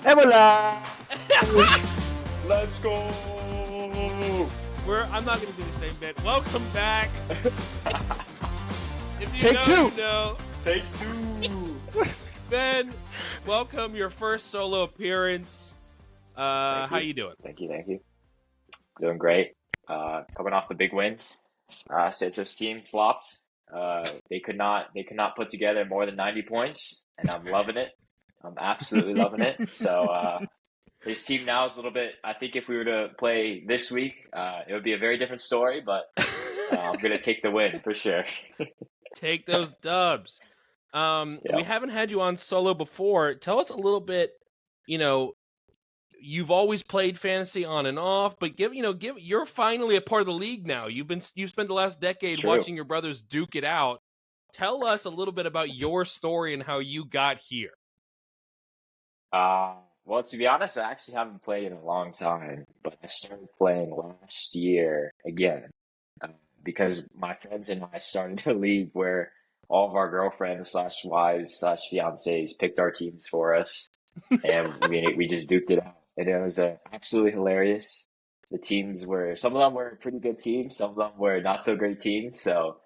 Ebola! Let's go! I'm not going to do the same bit. Welcome back. If you Take know, two. you know. Take two! Ben, welcome your first solo appearance. How you doing? Thank you. Doing great. Coming off the big win. Santos team flopped. They could not put together more than 90 points, and I'm loving it. I'm absolutely loving it. So his team now is a little bit. I think if we were to play this week, it would be a very different story. But I'm gonna take the win for sure. Take those dubs. We haven't had you on solo before. Tell us a little bit. You've always played fantasy on and off, but you're finally a part of the league now. You've spent the last decade watching your brothers duke it out. Tell us a little bit about your story and how you got here. Well, to be honest, I actually haven't played in a long time, but I started playing last year again because my friends and I started a league where all of our girlfriends / wives / fiancés picked our teams for us, and we just duked it out, and it was absolutely hilarious. The teams some of them were pretty good teams, some of them were not so great teams, so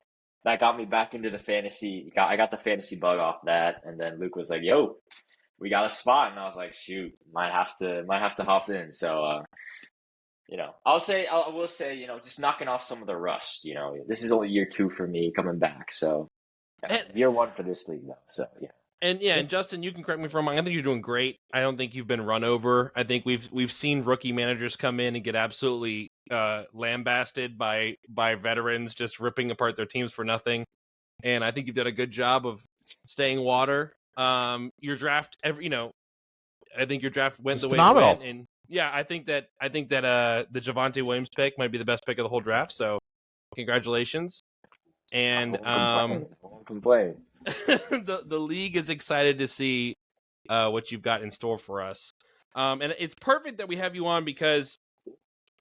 that got me back into the fantasy. I got the fantasy bug off that, and then Luke was like, "Yo, we got a spot," and I was like, "Shoot, might have to hop in." So, I will say, just knocking off some of the rust. This is only year 2 for me coming back, so year 1 for this league though. So yeah. And Justin, you can correct me if I'm wrong. I think you're doing great. I don't think you've been run over. I think we've seen rookie managers come in and get absolutely lambasted by veterans just ripping apart their teams for nothing. And I think you've done a good job of staying water. Your draft, I think your draft went the way it went, and yeah, I think that the Javonte Williams pick might be the best pick of the whole draft. So, congratulations. And I won't complain. the league is excited to see what you've got in store for us. And it's perfect that we have you on because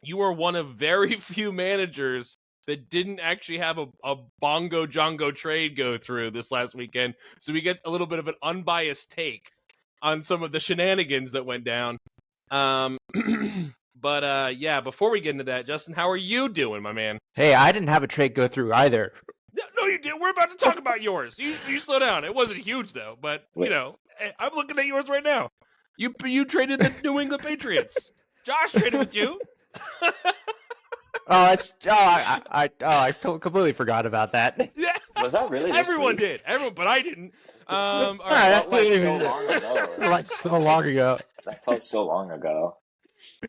you are one of very few managers that didn't actually have a bongo jongo trade go through this last weekend. So we get a little bit of an unbiased take on some of the shenanigans that went down. But yeah, before we get into that, Justin, how are you doing, my man? Hey, I didn't have a trade go through either. No, you did. We're about to talk about yours. You slow down. It wasn't huge though, but I'm looking at yours right now. You traded the New England Patriots. Josh traded with you. I completely forgot about that. Yeah. Was that really? Everyone did. but I didn't. All right, like so long ago. Like so long ago. That felt so long ago.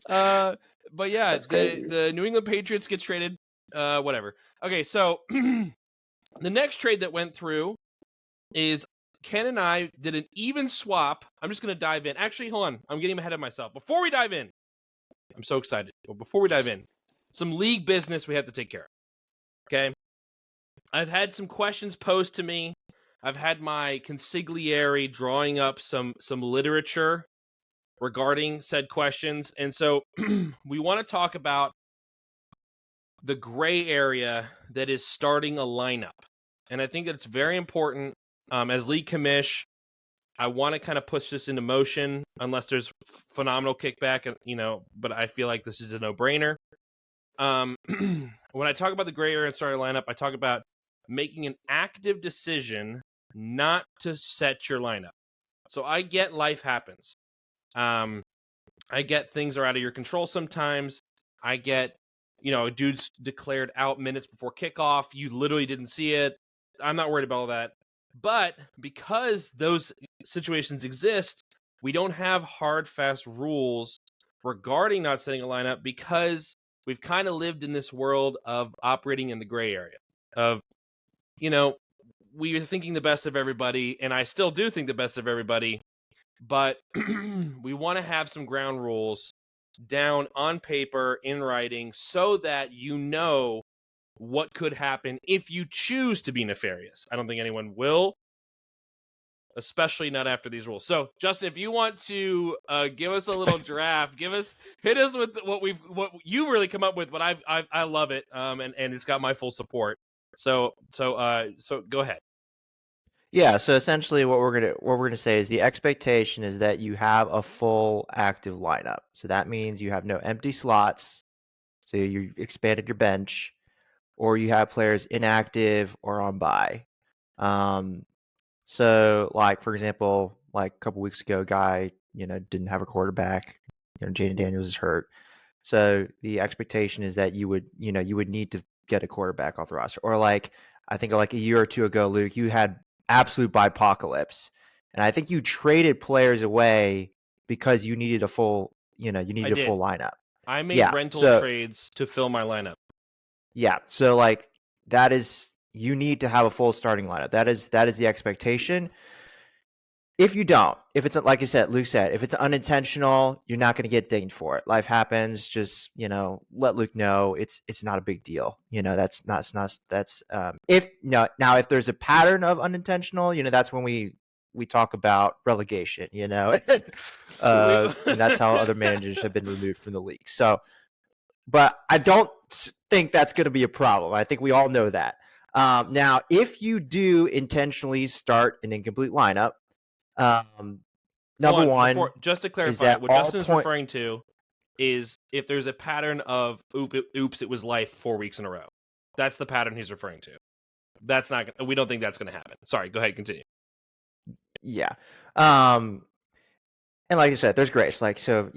But yeah, the New England Patriots get traded. Whatever. Okay, so the next trade that went through is Ken and I did an even swap. I'm just going to dive in. Actually, hold on. I'm getting ahead of myself. Before we dive in, I'm so excited. But before we dive in, some league business we have to take care of. Okay? I've had some questions posed to me. I've had my consigliere drawing up some literature regarding said questions. And so we want to talk about the gray area that is starting a lineup. And I think that it's very important. As league commish, I want to kind of push this into motion unless there's phenomenal kickback, but I feel like this is a no-brainer. When I talk about the gray area and starting a lineup, I talk about making an active decision not to set your lineup. So I get life happens. I get things are out of your control sometimes. I get, a dude's declared out minutes before kickoff. You literally didn't see it. I'm not worried about all that. But because those situations exist, we don't have hard, fast rules regarding not setting a lineup because we've kind of lived in this world of operating in the gray area of, we are thinking the best of everybody, and I still do think the best of everybody, but we want to have some ground rules down on paper in writing so that you know what could happen if you choose to be nefarious. I don't think anyone will, especially not after these rules. So, Justin, if you want to give us a little draft, hit us with what you really come up with. But I love it, and it's got my full support. So go ahead. Yeah, so essentially what we're gonna say is the expectation is that you have a full active lineup. So that means you have no empty slots. So you expanded your bench, or you have players inactive or on bye. Um, so like for example, like a couple weeks ago, guy didn't have a quarterback. Jaden Daniels is hurt. So the expectation is that you would need to get a quarterback off the roster. Or like I think like a year or two ago, Luke, you had absolute apocalypse, and I think you traded players away because you needed a full you I needed a did. full lineup. I made Yeah. rental So trades to fill my lineup. yeah. So like that is you need to have a full starting lineup. That is the expectation. If you don't, if it's like you said, Luke said, if it's unintentional, you're not going to get dinged for it. Life happens. Just let Luke know it's not a big deal. That's if no now if there's a pattern of unintentional, that's when we talk about relegation. And that's how other managers have been removed from the league. So, but I don't think that's going to be a problem. I think we all know that. Now, if you do intentionally start an incomplete lineup. Number one just to is clarify, that what all Justin is referring to is if there's a pattern of oops, it was life 4 weeks in a row. That's the pattern he's referring to. That's not. We don't think that's going to happen. Sorry, go ahead, continue. Yeah. And like I said, there's grace. Like so,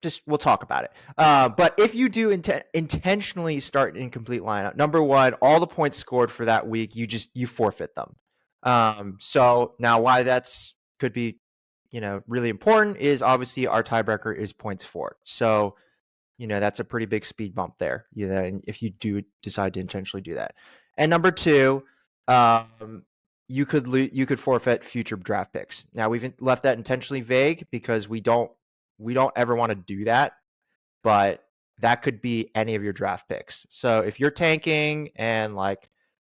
just we'll talk about it. But if you do intentionally start an incomplete lineup, number one, all the points scored for that week, you forfeit them. So now why that's could be, really important is obviously our tiebreaker is points for. So, that's a pretty big speed bump there. If you do decide to intentionally do that. And number two, you could forfeit future draft picks. Now we've left that intentionally vague because we don't ever want to do that, but that could be any of your draft picks. So if you're tanking and like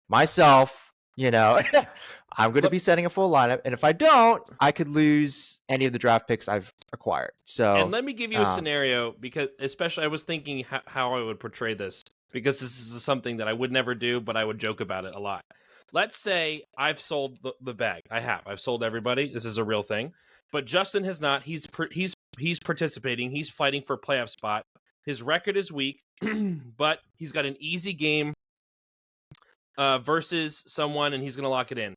myself, I'm going to be setting a full lineup, and if I don't, I could lose any of the draft picks I've acquired. So, and let me give you a scenario because, especially, I was thinking how I would portray this because this is something that I would never do, but I would joke about it a lot. Let's say I've sold the bag. I've sold everybody. This is a real thing, but Justin has not. He's participating. He's fighting for a playoff spot. His record is weak, but he's got an easy game versus someone, and he's going to lock it in.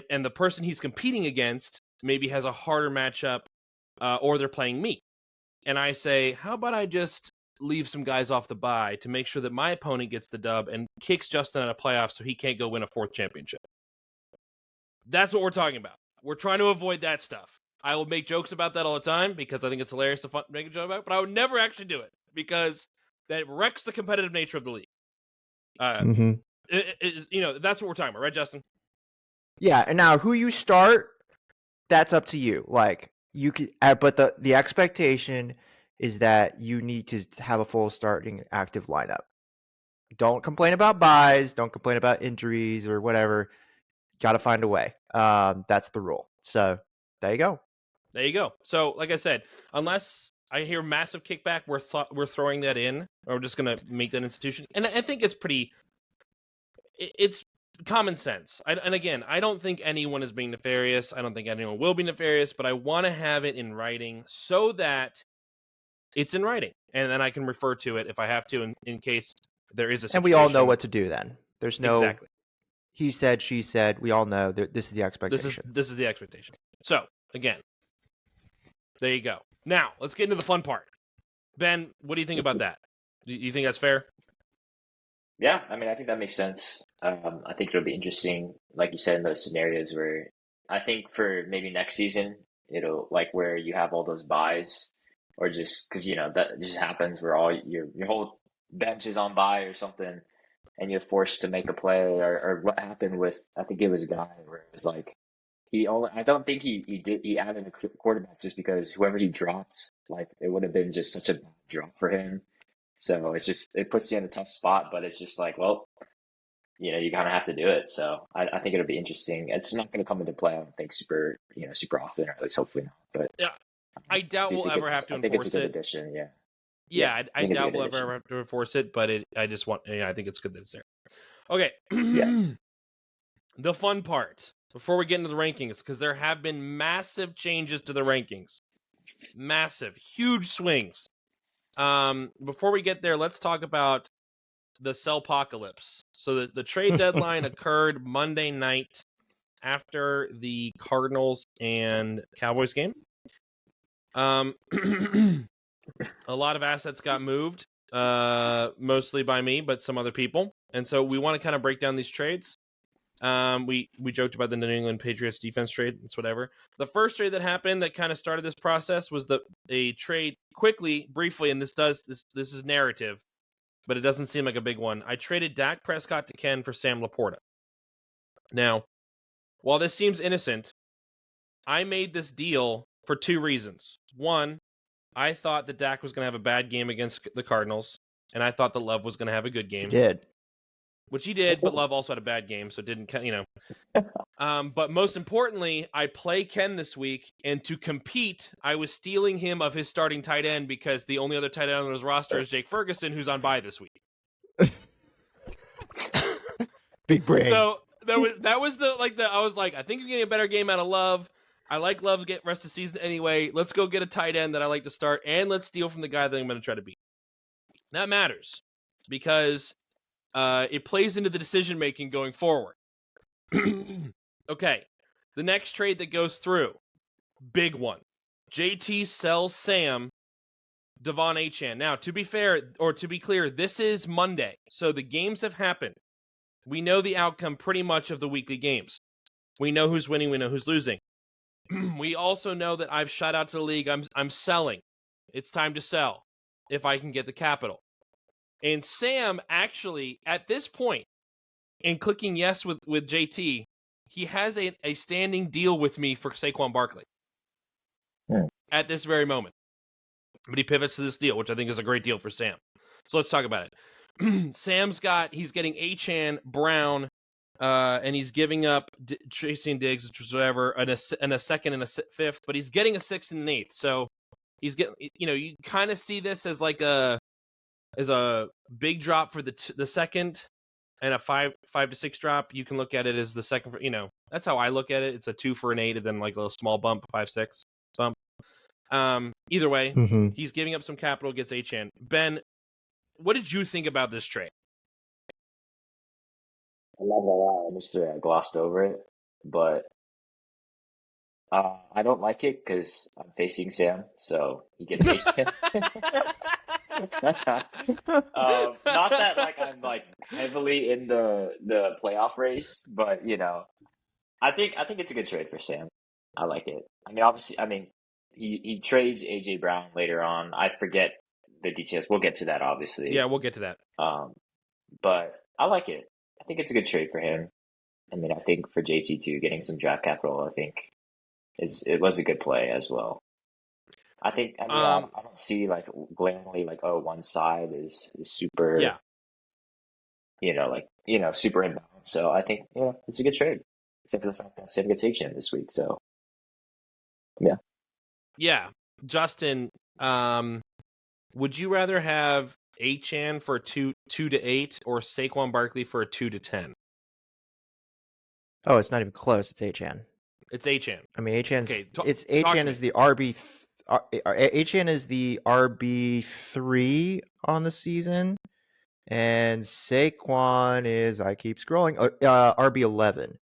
And the person he's competing against maybe has a harder matchup, or they're playing me. And I say, how about I just leave some guys off the bye to make sure that my opponent gets the dub and kicks Justin out of playoffs so he can't go win a 4th championship. That's what we're talking about. We're trying to avoid that stuff. I will make jokes about that all the time because I think it's hilarious to make a joke about it, but I would never actually do it because that wrecks the competitive nature of the league. That's what we're talking about, right, Justin? Yeah, and now who you start, that's up to you. Like you could, but the expectation is that you need to have a full starting active lineup. Don't complain about buys. Don't complain about injuries or whatever. Got to find a way. That's the rule. So there you go. There you go. So, like I said, unless I hear massive kickback, we're throwing that in, or we're just gonna make that institution. And I think it's it's common sense. And again, I don't think anyone is being nefarious. I don't think anyone will be nefarious, but I want to have it in writing so that it's in writing, and then I can refer to it if I have to in case there is a situation. And we all know what to do then. There's no exactly. He said, she said. We all know this is the expectation. This is the expectation. So again, there you go. Now let's get into the fun part. Ben, what do you think about that? Do you think that's fair? Yeah, I mean, I think that makes sense. I think it'll be interesting, like you said, in those scenarios where I think for maybe next season, it'll like where you have all those buys, or just because that just happens where all your whole bench is on buy or something, and you're forced to make a play, or what happened with I think it was a guy where it was like I don't think he added a quarterback just because whoever he drops, like it would have been just such a bad drop for him. So it puts you in a tough spot, but it's just like, well, you kind of have to do it. So I think it'll be interesting. It's not going to come into play, I don't think, super often, or at least hopefully not. But yeah, I doubt we'll ever have to enforce it. I think it's a good addition. Yeah. Yeah, I doubt we'll ever have to enforce it, but I think it's good that it's there. Okay. Yeah. the fun part before we get into the rankings, because there have been massive changes to the rankings. Massive, huge swings. Before we get there, let's talk about the Sellpocalypse. So the trade deadline occurred Monday night after the Cardinals and Cowboys game. A lot of assets got moved, mostly by me, but some other people. And so we want to kind of break down these trades. We joked about the New England Patriots defense trade. It's whatever. The first trade that happened that kind of started this process was a trade quickly, briefly, and this is narrative, but it doesn't seem like a big one. I traded Dak Prescott to Ken for Sam Laporta. Now, while this seems innocent, I made this deal for two reasons. One, I thought that Dak was going to have a bad game against the Cardinals, and I thought that Love was going to have a good game. He did. Which he did, but Love also had a bad game, so it didn't, but most importantly, I play Ken this week, and to compete, I was stealing him of his starting tight end because the only other tight end on his roster is Jake Ferguson, who's on bye this week. Big brain. So I was like, I think I'm getting a better game out of Love. I like Love to get rest of the season anyway. Let's go get a tight end that I like to start, and let's steal from the guy that I'm going to try to beat. That matters because it plays into the decision making going forward. Okay, the next trade that goes through, big one. JT sells Sam Devon Achane. Now, to be fair, or to be clear, this is Monday, so the games have happened. We know the outcome pretty much of the weekly games. We know who's winning, we know who's losing. We also know that I've shot out to the league. I'm selling. It's time to sell if I can get the capital. And Sam actually, at this point, in clicking yes with JT, he has a standing deal with me for Saquon Barkley at this very moment. But he pivots to this deal, which I think is a great deal for Sam. So let's talk about it. He's getting Achane, Brown, and he's giving up Tracy and Diggs, which was whatever, and a second and a fifth, but he's getting a sixth and an eighth. So he's getting, you kind of see this as like a big drop for the second, and a 5 to 6 drop. You can look at it as the second for, that's how I look at it. It's a 2 for an 8, and then like a little small bump, 5-6 bump. Either way, he's giving up some capital, gets Achane. Ben, what did you think about this trade? I'm not gonna lie, initially I glossed over it, but I don't like it because I'm facing Sam, so he gets Achane. Not that like I'm like heavily in the playoff race, but I think it's a good trade for Sam. I like it. I mean, obviously, he trades AJ Brown later on. I forget the details. We'll get to that, obviously. Yeah, we'll get to that. But I like it. I think it's a good trade for him. I mean, I think for JT too, getting some draft capital, I think it was a good play as well. I don't see like glaringly like, oh, one side is super, super inbound. So I think it's a good trade, except for the fact that Sam gets Achane this week. So yeah, Justin, would you rather have Achane for 2 to 8 or Saquon Barkley for a 2 to 10? Oh, it's not even close. It's Achane. It's Achane. I mean, Achane's okay, Achane is the RB. Achane is the RB3 on the season, and Saquon is, I keep scrolling, RB11.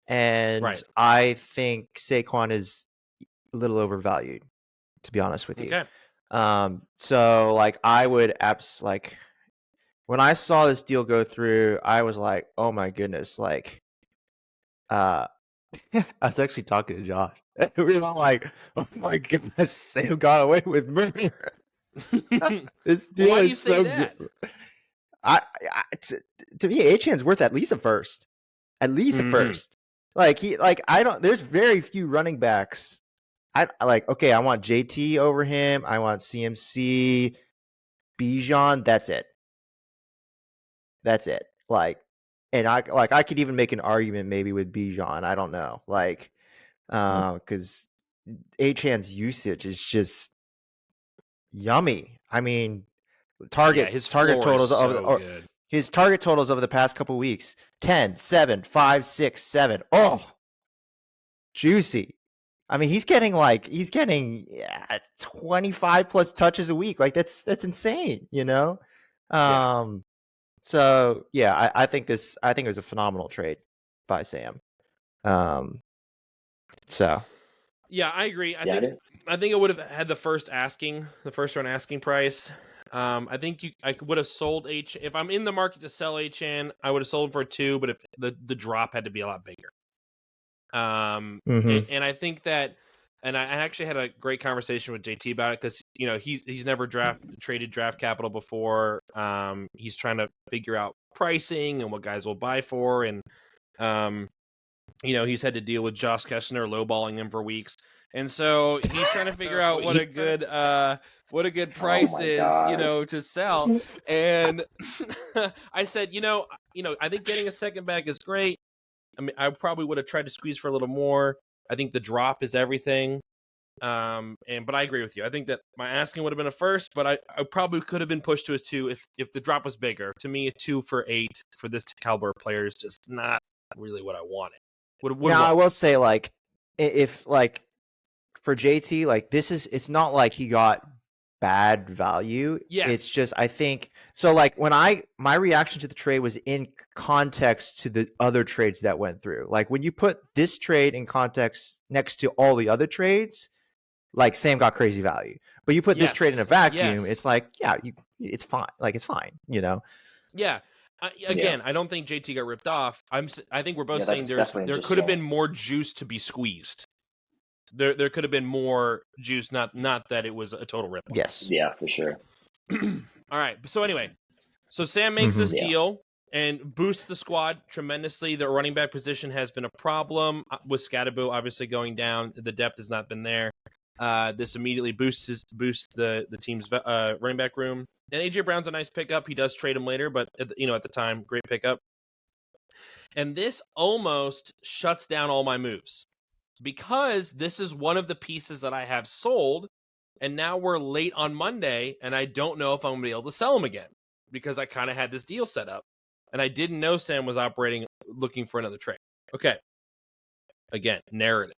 And right. I think Saquon is a little overvalued, to be honest with you. Okay. So like I would when I saw this deal go through, I was like, oh my goodness, like I was actually talking to Josh. We were all like, oh my goodness, Sam got away with murder. This deal is so good. To me, Achane's worth at least a first. At least a first. There's very few running backs. I want JT over him. I want CMC, Bijan. That's it. I could even make an argument maybe with Bijan. I don't know. Because Achane's usage is just yummy. I mean, target totals good. His target totals over the past couple weeks: 10, 7, 5, 6, 7. Oh, juicy. I mean, he's getting 25 plus touches a week. Like that's insane, you know? Yeah. So yeah, I think it was a phenomenal trade by Sam. So Yeah, I agree. I Yeah, I think didn't. it would have had the first round asking price. I think I would have sold if I'm in the market to sell HN, I would have sold for 2, but if the drop had to be a lot bigger. mhm. And I think that, and I actually had a great conversation with JT about it because he's never traded draft capital before. He's trying to figure out pricing and what guys will buy for, and he's had to deal with Josh Kessner lowballing him for weeks, and so he's trying to figure out what a good Oh price my is, God. to sell. And I said, I think getting a second back is great. I mean, I probably would have tried to squeeze for a little more. I think the drop is everything. But I agree with you. I think that my asking would have been a first, but I probably could have been pushed to a 2 if the drop was bigger. To me, a 2 for 8 for this caliber player is just not really what I wanted. Now I will say, like, if like for JT, like it's not like he got bad value. Yes. It's just I think so. Like when my reaction to the trade was in context to the other trades that went through. Like when you put this trade in context next to all the other trades, like Sam got crazy value. But you put this trade in a vacuum, Yes. it's like it's fine. Like it's fine, Yeah. Again, I don't think JT got ripped off. I think we're both saying that's definitely there could have been interesting. more juice to be squeezed. There could have been more juice, not that it was a total rip. Yes. Yeah, for sure. All right. So anyway, Sam makes this Yeah. deal and boosts the squad tremendously. The running back position has been a problem with Scadaboo obviously going down. The depth has not been there. This immediately boosts the team's running back room. And AJ Brown's a nice pickup. He does trade him later, but at the time, great pickup. And this almost shuts down all my moves because this is one of the pieces that I have sold. And now we're late on Monday, and I don't know if I'm going to be able to sell them again because I kind of had this deal set up. And I didn't know Sam was looking for another trade. Okay. Again, narrative.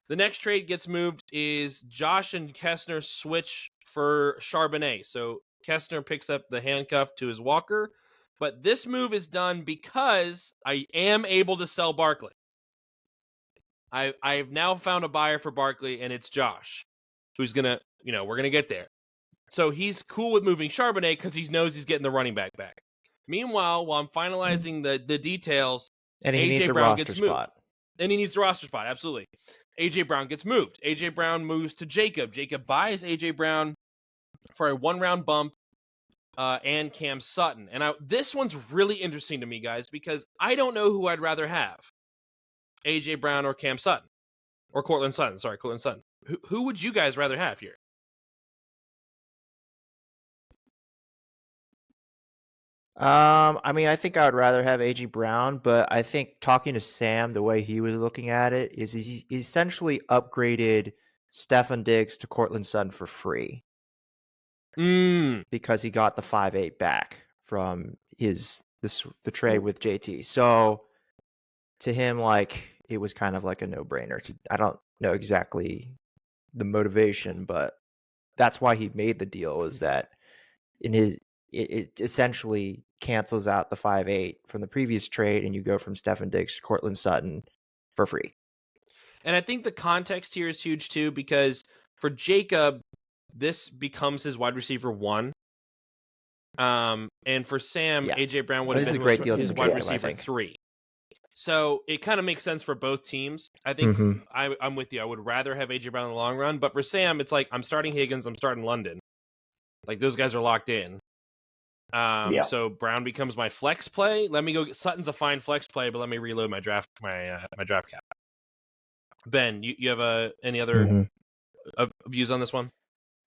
The next trade gets moved is Josh and Kessner switch for Charbonnet. So Kessner picks up the handcuff to his walker. But this move is done because I am able to sell Barkley. I've now found a buyer for Barkley, and it's Josh, who's going to, we're going to get there. So he's cool with moving Charbonnet because he knows he's getting the running back. Meanwhile, while I'm finalizing the details, And he needs AJ a Brown roster gets moved. spot. And he needs the roster spot, absolutely. AJ Brown gets moved. AJ Brown moves to Jacob. Jacob buys AJ Brown for a 1-round bump and Cam Sutton. And this one's really interesting to me, guys, because I don't know who I'd rather have. AJ Brown or Cam Sutton. Or Cortland Sutton. Sorry, Cortland Sutton. Who would you guys rather have here? I mean, I think I would rather have AJ Brown, but I think talking to Sam, the way he was looking at it is he essentially upgraded Stefan Diggs to Cortland Sutton for free because he got the 5.8 back from the trade with JT. So to him, like it was kind of like a no-brainer. I don't know exactly the motivation, but that's why he made the deal. Is that it essentially cancels out the 5.8 from the previous trade, and you go from Stefan Diggs to Cortland Sutton for free. And I think the context here is huge too, because for Jacob, this becomes his wide receiver 1. And for Sam, AJ Brown would have been his wide receiver 3. So it kind of makes sense for both teams. I think I'm with you. I would rather have AJ Brown in the long run, but for Sam, it's like I'm starting Higgins, I'm starting London. Like those guys are locked in. So Brown becomes my flex play. Let me go. Sutton's a fine flex play, but let me reload my draft cap. Ben, you have any other views on this one?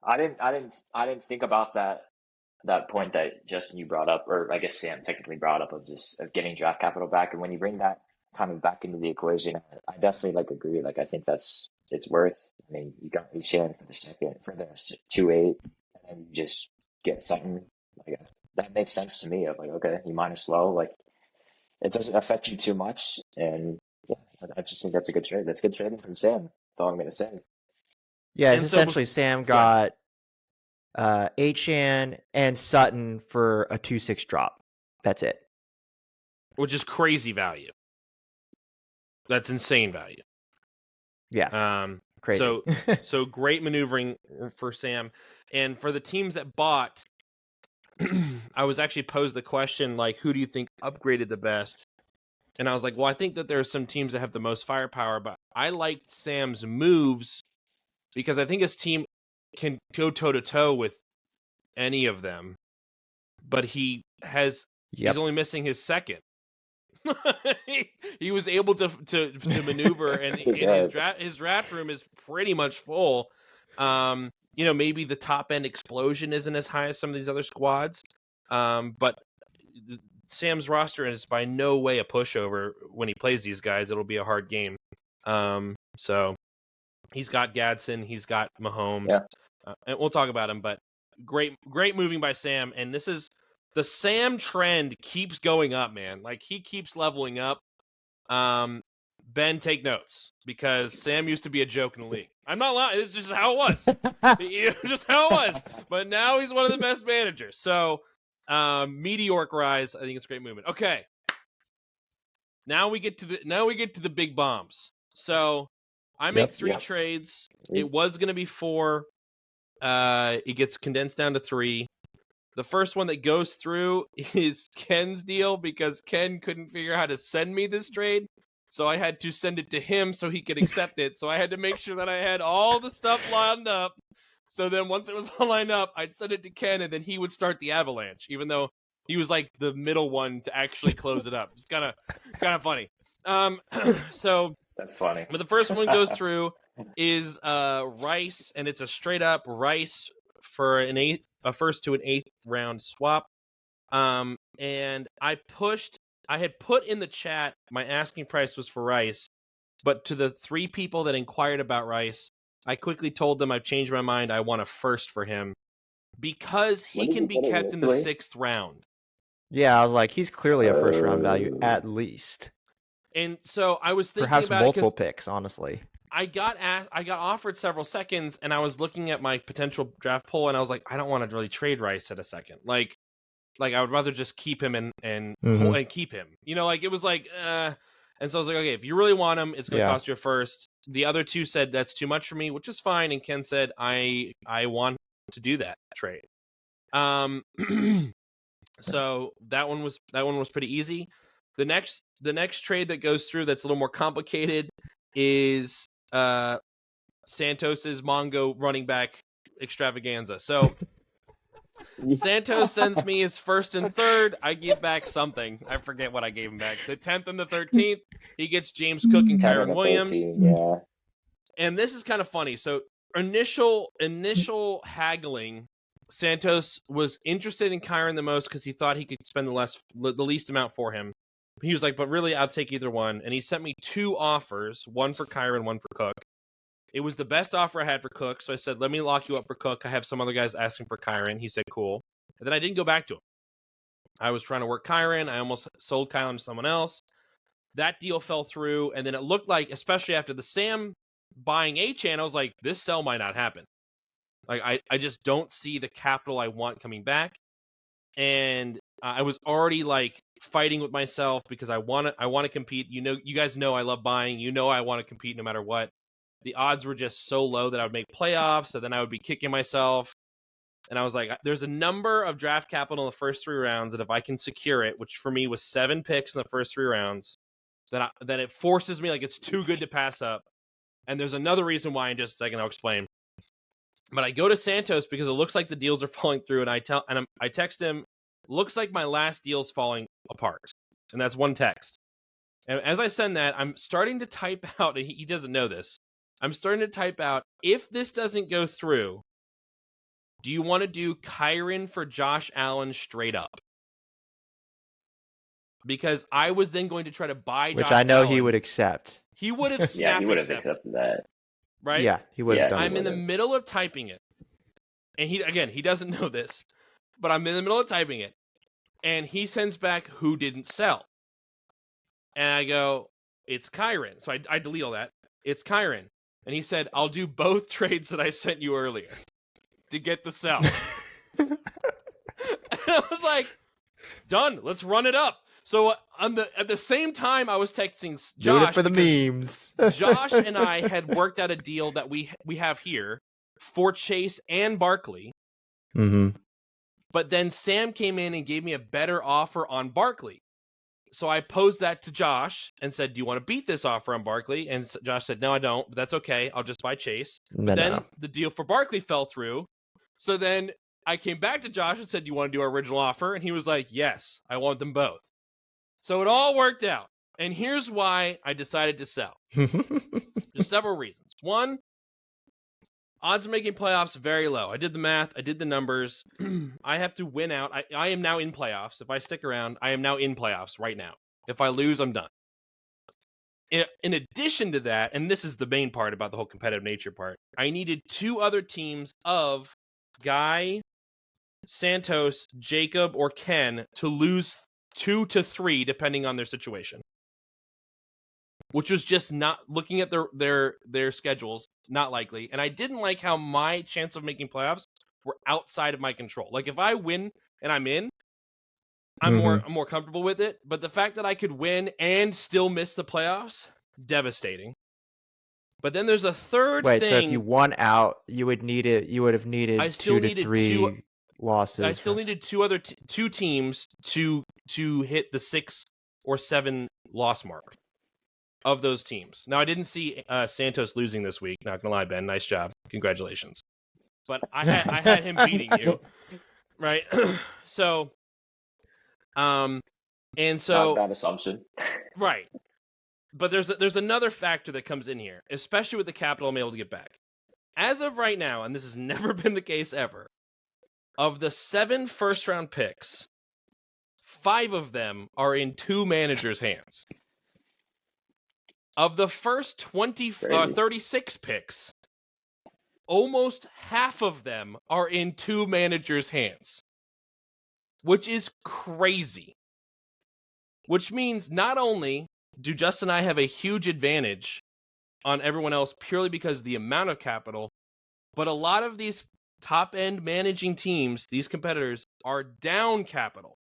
I didn't think about that point that Justin you brought up, or I guess Sam technically brought up, of getting draft capital back. And when you bring that kind of back into the equation, I definitely agree. I think it's worth. I mean, you got Shannon for the 2.8, and then you just get something like that makes sense to me. I'm like, okay, you might as well. Like, it doesn't affect you too much, and yeah, I just think that's a good trade. That's good trading from Sam. That's all I'm gonna say. Yeah, it's And so, essentially Sam go ahead. got Achan and Sutton for a 2/6 drop. That's it. Which is crazy value. That's insane value. Yeah, crazy. So great maneuvering for Sam, and for the teams that bought, I was actually posed the question like, who do you think upgraded the best? And I was like, well, I think that there are some teams that have the most firepower, but I liked Sam's moves because I think his team can go toe to toe with any of them, but he's Yep. only missing his second. he was able to maneuver, and his draft room is pretty much full. Maybe the top end explosion isn't as high as some of these other squads, but Sam's roster is by no way a pushover when he plays these guys. It'll be a hard game. So he's got Gadsden, he's got Mahomes, and we'll talk about him. But great moving by Sam, and this is the Sam trend keeps going up, man. Like he keeps leveling up. Ben, take notes because Sam used to be a joke in the league. I'm not lying. It's just how it was. Just how it was. But now he's one of the best managers. So meteoric rise. I think it's a great movement. Okay. Now we get to the big bombs. So I make three trades. It was going to be 4. It gets condensed down to 3. The first one that goes through is Ken's deal because Ken couldn't figure out how to send me this trade. So I had to send it to him so he could accept it. So I had to make sure that I had all the stuff lined up. So then once it was all lined up, I'd send it to Ken and then he would start the avalanche, even though he was like the middle one to actually close it up. It's kind of funny. So that's funny. But the first one goes through is Rice, and it's a straight up Rice for a first to an 8th round swap. And I had put in the chat my asking price was for Rice, but to the 3 people that inquired about Rice, I quickly told them I've changed my mind. I want a first for him because he can be kept in the 6th round. Yeah, I was like, he's clearly a first round value at least. And so I was thinking perhaps about multiple picks, honestly. I got offered several seconds, and I was looking at my potential draft pool, and I was like, I don't want to really trade Rice at a second. Like I would rather just keep him and keep him. It was like, and so I was like, okay, if you really want him, it's going to cost you a first. The other 2 said that's too much for me, which is fine. And Ken said, I want to do that trade. So that one was pretty easy. The next trade that goes through that's a little more complicated is Santos's Mongo running back extravaganza. So Santos sends me his 1st and 3rd. I give back something. I forget what I gave him back. The 10th and the 13th, he gets James Cook and Kyron Williams. 13, yeah. And this is kind of funny. So initial haggling, Santos was interested in Kyron the most because he thought he could spend the least amount for him. He was like, but really, I'll take either one. And he sent me 2 offers, one for Kyron, one for Cook. It was the best offer I had for Cook, so I said, let me lock you up for Cook. I have some other guys asking for Kyron. He said, cool. And then I didn't go back to him. I was trying to work Kyron. I almost sold Kyron to someone else. That deal fell through, and then it looked like, especially after the Sam buying Achan, I was like, this sell might not happen. Like, I just don't see the capital I want coming back. And I was already like fighting with myself because I want to compete. You guys know I love buying. I want to compete no matter what. The odds were just so low that I would make playoffs, so then I would be kicking myself. And I was like, there's a number of draft capital in the first 3 rounds that if I can secure it, which for me was 7 picks in the first 3 rounds, that it forces me, like it's too good to pass up. And there's another reason why in just a second I'll explain. But I go to Santos because it looks like the deals are falling through, and I text him, looks like my last deal's falling apart. And that's one text. And as I send that, I'm starting to type out, and he doesn't know this, I'm starting to type out, if this doesn't go through, do you want to do Kyron for Josh Allen straight up? Because I was then going to try to buy Which Josh I know Allen. he would accept. He would have Yeah, he would have accepted that. Right? Yeah, he would have done I'm it. in the middle of typing it. And he doesn't know this. But I'm in the middle of typing it. And he sends back who didn't sell. And I go, it's Kyron. So I delete all that. It's Kyron. And he said, I'll do both trades that I sent you earlier to get the sell. And I was like, done. Let's run it up. So at the same time, I was texting Josh. Doing it for the memes. Josh and I had worked out a deal that we have here for Chase and Barkley. Mm-hmm. But then Sam came in and gave me a better offer on Barkley. So I posed that to Josh and said, do you want to beat this offer on Barkley? And Josh said, no, I don't, but that's okay. I'll just buy Chase. But then the deal for Barkley fell through. So then I came back to Josh and said, do you want to do our original offer? And he was like, yes, I want them both. So it all worked out. And here's why I decided to sell. There's several reasons. One, odds of making playoffs very low. I did the math. I did the numbers. I have to win out. I am now in playoffs. If I stick around, I am now in playoffs right now. If I lose, I'm done. In addition to that, and this is the main part about the whole competitive nature part, I needed 2 other teams of Guy, Santos, Jacob, or Ken to lose 2 to 3 depending on their situation. Which was just not, looking at their schedules, not likely. And I didn't like how my chance of making playoffs were outside of my control. Like if I win and I'm in, I'm more comfortable with it. But the fact that I could win and still miss the playoffs, devastating. But then there's a third thing. Wait, so if you won out, you would have needed 2 to 3 losses. I still needed 2 teams to hit the 6 or 7 loss mark of those teams. Now, I didn't see Santos losing this week. Not gonna lie, Ben. Nice job. Congratulations. But I had him beating you, right? So, not a bad assumption. Right. But there's another factor that comes in here, especially with the capital I'm able to get back. As of right now, and this has never been the case ever, of the 7 first-round picks, 5 of them are in 2 managers' hands. Of the first 36 picks, almost half of them are in 2 managers' hands, which is crazy. Which means not only do Justin and I have a huge advantage on everyone else purely because of the amount of capital, but a lot of these top-end managing teams, these competitors, are down capital.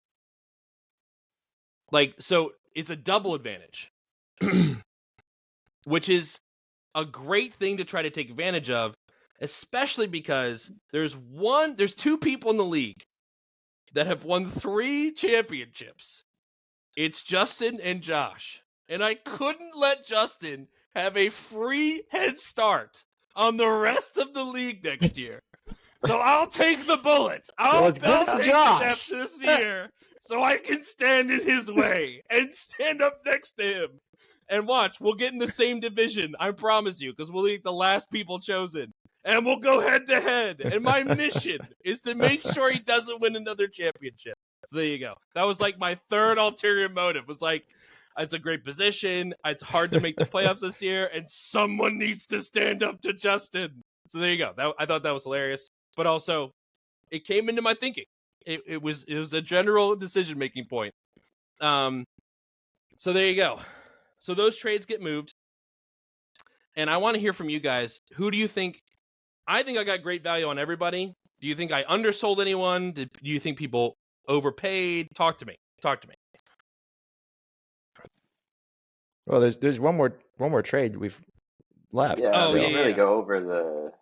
So it's a double advantage. Which is a great thing to try to take advantage of, especially because there's 2 people in the league that have won 3 championships. It's Justin and Josh. And I couldn't let Justin have a free head start on the rest of the league next year. So I'll take the bullet. I'll take the steps this year so I can stand in his way and stand up next to him. And watch, we'll get in the same division, I promise you, because we'll be the last people chosen. And we'll go head to head. And my mission is to make sure he doesn't win another championship. So there you go. That was like my third ulterior motive. It was like, it's a great position. It's hard to make the playoffs this year. And someone needs to stand up to Justin. So there you go. I thought that was hilarious. But also, it came into my thinking. It was a general decision-making point. So there you go. So those trades get moved. And I want to hear from you guys. Who do you think? I think I got great value on everybody. Do you think I undersold anyone? Do you think people overpaid? Talk to me. Well, there's one more trade we've left. Yeah, we didn't really go over the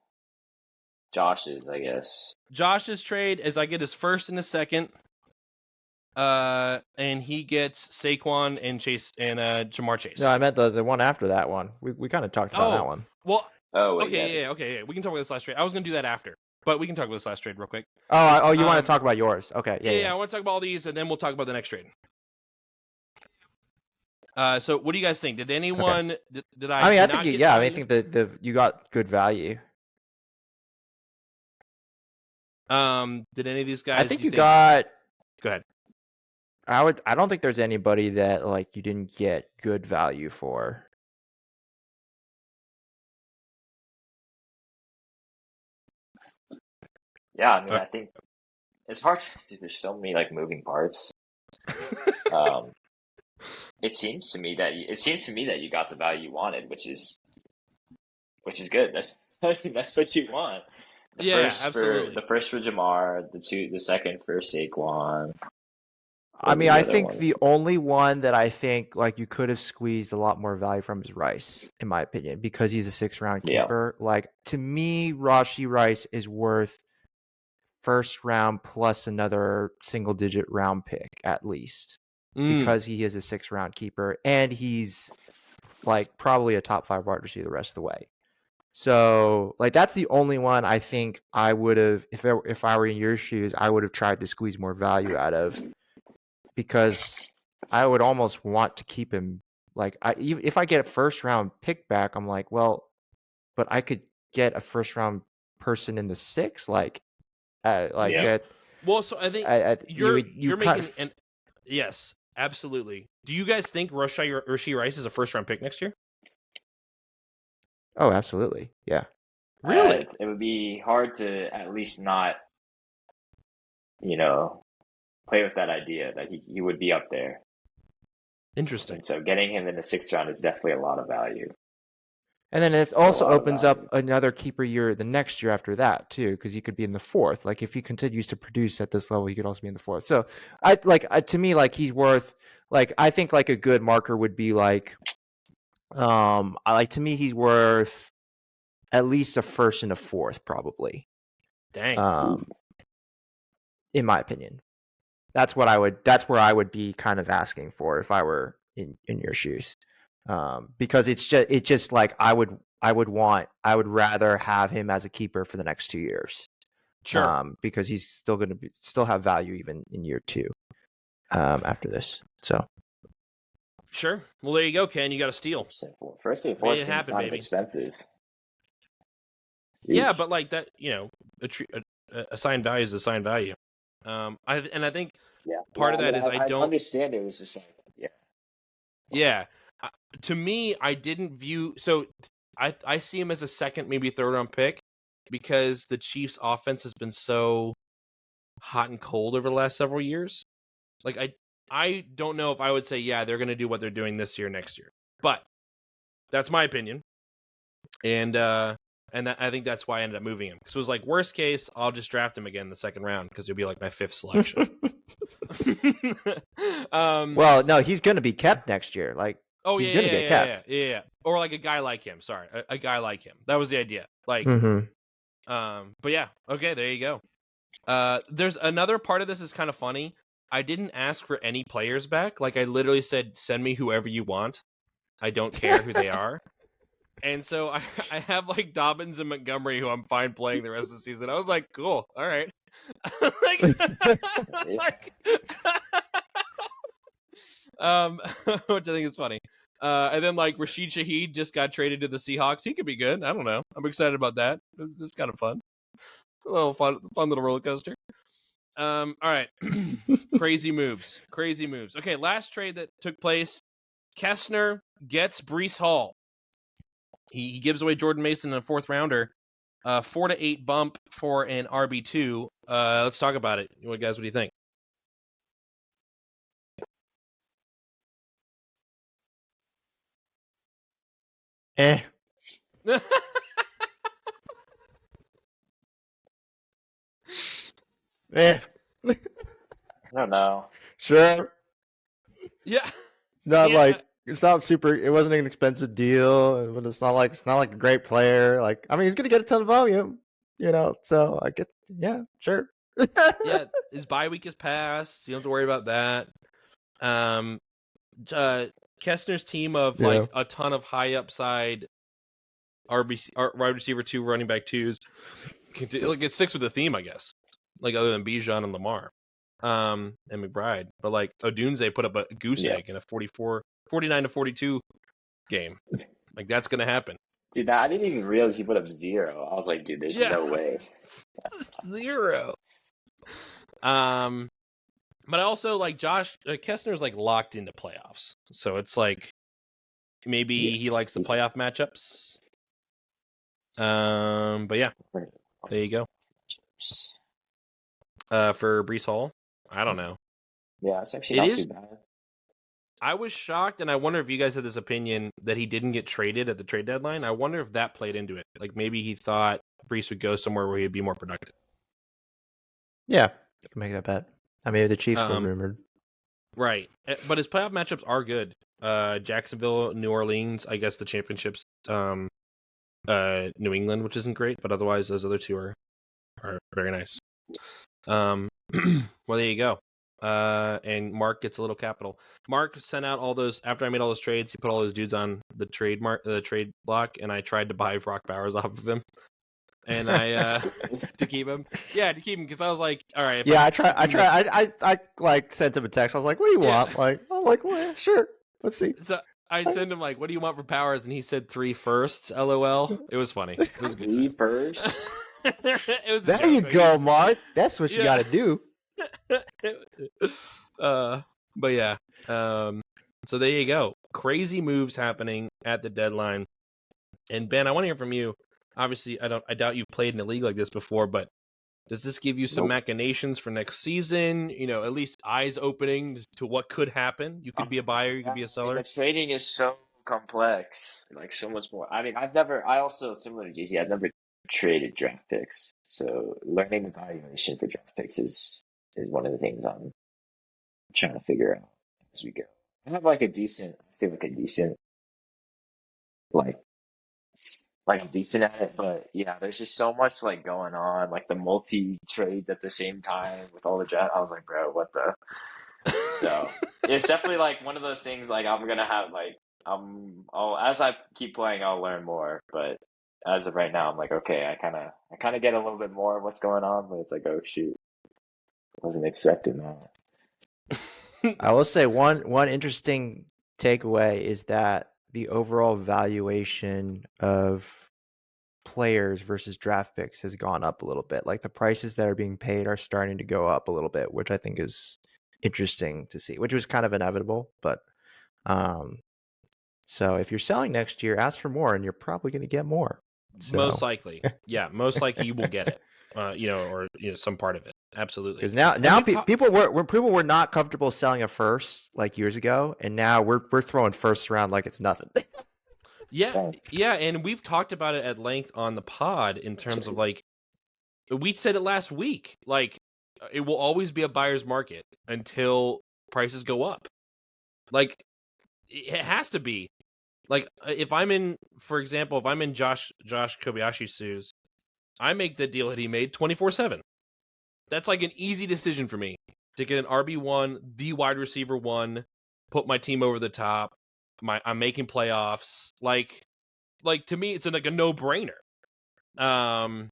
Josh's, I guess. Josh's trade is I get his first and his second. And he gets Saquon and Chase and Jamar Chase. No, I meant the one after that one. We kind of talked about that one. Well, wait, okay. We can talk about this last trade. I was gonna do that after, but we can talk about this last trade real quick. Oh, you want to talk about yours? Okay, yeah. I want to talk about all these, and then we'll talk about the next trade. So what do you guys think? Did anyone? Okay. Did I? I think the you got good value. Did any of these guys? I think you got. Go ahead. I don't think there's anybody that like you didn't get good value for. Yeah, I mean, I think it's hard to, there's so many like moving parts. Um, it seems to me that you got the value you wanted, which is good. That's that's what you want. The Yeah, first for absolutely. the first for Jamar, the second for Saquon. I What were mean, the I other think ones? the only one that I think like you could have squeezed a lot more value from is Rice, in my opinion, because he's a 6th-round Yeah, keeper. Like to me, Rashi Rice is worth first round plus another single-digit round pick at least, Mm, because he is a 6th-round keeper and he's like probably a top 5 wide receiver the rest of the way. So like that's the only one I think I would have if I were in your shoes, I would have tried to squeeze more value out of, because I would almost want to keep him. Like if I get a first round pick back, I'm like, well, but I could get a first round person in the 6th, like yeah. you, that. well, so I think You you're cut. making an yes, absolutely. Do you guys think Rashee Rice is a first round pick next year? Oh, absolutely, yeah. Really? It would be hard to at least not, you know, play with that idea that he would be up there. Interesting. And so getting him in the 6th round is definitely a lot of value. And then it It's a also lot of opens up value. another keeper year the next year after that too, because he could be in the 4th. Like if he continues to produce at this level, he could also be in the 4th. So to me, like he's worth, like I think like a good marker would be like I like to me he's worth at least a first and a 4th probably. Dang. Um, in my opinion, that's where I would be kind of asking for if I were in your shoes. Because it just like I would rather have him as a keeper for the next 2 years. Sure. Because he's still going to still have value even in year 2 after this. So Sure. Well, there you go, Ken. You got a steal. First and Made fourth it seems happen, kind of baby. expensive. Yeah, Eesh. but like that, assigned value is assigned value. I think Yeah. part Yeah, of I mean, that is I I don't. understand it was just like, yeah. Yeah. To me, I didn't view. So I see him as a second, maybe third round pick because the Chiefs' offense has been so hot and cold over the last several years. Like I don't know if I would say yeah they're going to do what they're doing this year next year, but that's my opinion, and I think that's why I ended up moving him because it was like worst case I'll just draft him again in the second round because he'll be like my 5th selection. well, no, he's going to be kept next year. Like Oh he's yeah, going to yeah, get yeah, yeah, kept. yeah, yeah. Or like a guy like him. Sorry, a guy like him. That was the idea. Like, Mm-hmm. but yeah, okay, there you go. There's another part of this is kind of funny. I didn't ask for any players back. Like I literally said, send me whoever you want. I don't care who they are. And so I have like Dobbins and Montgomery who I'm fine playing the rest of the season. I was like, cool, all right. like, Yeah. like which I think is funny. And then like Rashid Shaheed just got traded to the Seahawks. He could be good. I don't know. I'm excited about that. It's kind of fun. A little fun little roller coaster. All right. Crazy moves. Crazy moves. Okay, last trade that took place. Kessner gets Brees Hall. He gives away Jordan Mason in a 4th rounder. 4 to 8 bump for an RB2. Let's talk about it. What guys? What do you think? Eh. Eh. I don't know. Sure. yeah. It's not Yeah. like it's not super. It wasn't an expensive deal, but it's not like a great player. Like I mean, he's gonna get a ton of volume, So I guess yeah, sure. Yeah. His bye week is passed. You don't have to worry about that. Um, Kessner's team of Yeah. like a ton of high upside RBC, wide receiver 2, running back 2s. Like it sticks with the theme, I guess. Like other than Bijan and Lamar, and McBride, but like Odunze put up a goose Yeah. egg in a 49 to 42 game. Like that's gonna happen. Dude, I didn't even realize he put up 0. I was like, dude, there's Yeah, no way. 0. But I also like Josh Kessner's like locked into playoffs, so it's like Yeah. maybe he likes the He's playoff matchups. But yeah, there you go. For Brees Hall, I don't know. Yeah, it's actually It not is. too bad. I was shocked, and I wonder if you guys had this opinion that he didn't get traded at the trade deadline. I wonder if that played into it. Like maybe he thought Brees would go somewhere where he'd be more productive. Yeah, you can make that bet. I mean, the Chiefs were Um, rumored. right. But his playoff matchups are good. Jacksonville, New Orleans. I guess the championships. New England, which isn't great, but otherwise those other two are very nice. Well, there you go. And Mark gets a little capital. Mark sent out all those after I made all those trades. He put all those dudes on the trade block, and I tried to buy Brock Bowers off of them, and I to keep him. Yeah, to keep him because I was like, all right. Yeah, I like sent him a text. I was like, "What do you want?" Like, I'm like, "Well, yeah, sure, let's see." So I sent him like, "What do you want for Powers?" And he said 3 firsts. LOL. It was funny. It was a good 3 time. first. It was a There joke. you Like, go, Mark. That's what you Yeah. got to do. But yeah. So there you go. Crazy moves happening at the deadline. And Ben, I want to hear from you. Obviously, I doubt you've played in a league like this before, but does this give you some Nope. machinations for next season? You know, at least eyes opening to what could happen. You could be a buyer, you could be a I mean, seller. the trading is so complex, like so much more. I mean, I also, similar to JC, I've never traded draft picks. So learning the valuation for draft picks is one of the things I'm trying to figure out as we go. I have like I feel like a decent, like, I'm decent at it, but yeah, there's just so much like going on, like the multi trades at the same time with all the draft. I was like, bro, what the? So it's definitely like one of those things. Like I'm gonna have like I'll as I keep playing, I'll learn more. But as of right now, I'm like, okay, I kind of get a little bit more of what's going on, but it's like, oh shoot, wasn't expecting that. I will say one interesting takeaway is that the overall valuation of players versus draft picks has gone up a little bit. Like the prices that are being paid are starting to go up a little bit, which I think is interesting to see, which was kind of inevitable. But so if you're selling next year, ask for more, and you're probably going to get more. Most So likely. Yeah, most likely you will get it. Or some part of it. Absolutely. because now And we've people were not comfortable selling a first like years ago, and now we're throwing firsts around like it's nothing. Yeah, and we've talked about it at length on the pod in terms of like we said it last week. Like it will always be a buyer's market until prices go up. Like it has to be. Like if I'm in, for example, if I'm in Josh Kobayashi's shoes, I make the deal that he made 24/7. That's like an easy decision for me to get an RB1, the wide receiver one, put my team over the top. I'm making playoffs. Like to me, it's like a no-brainer. And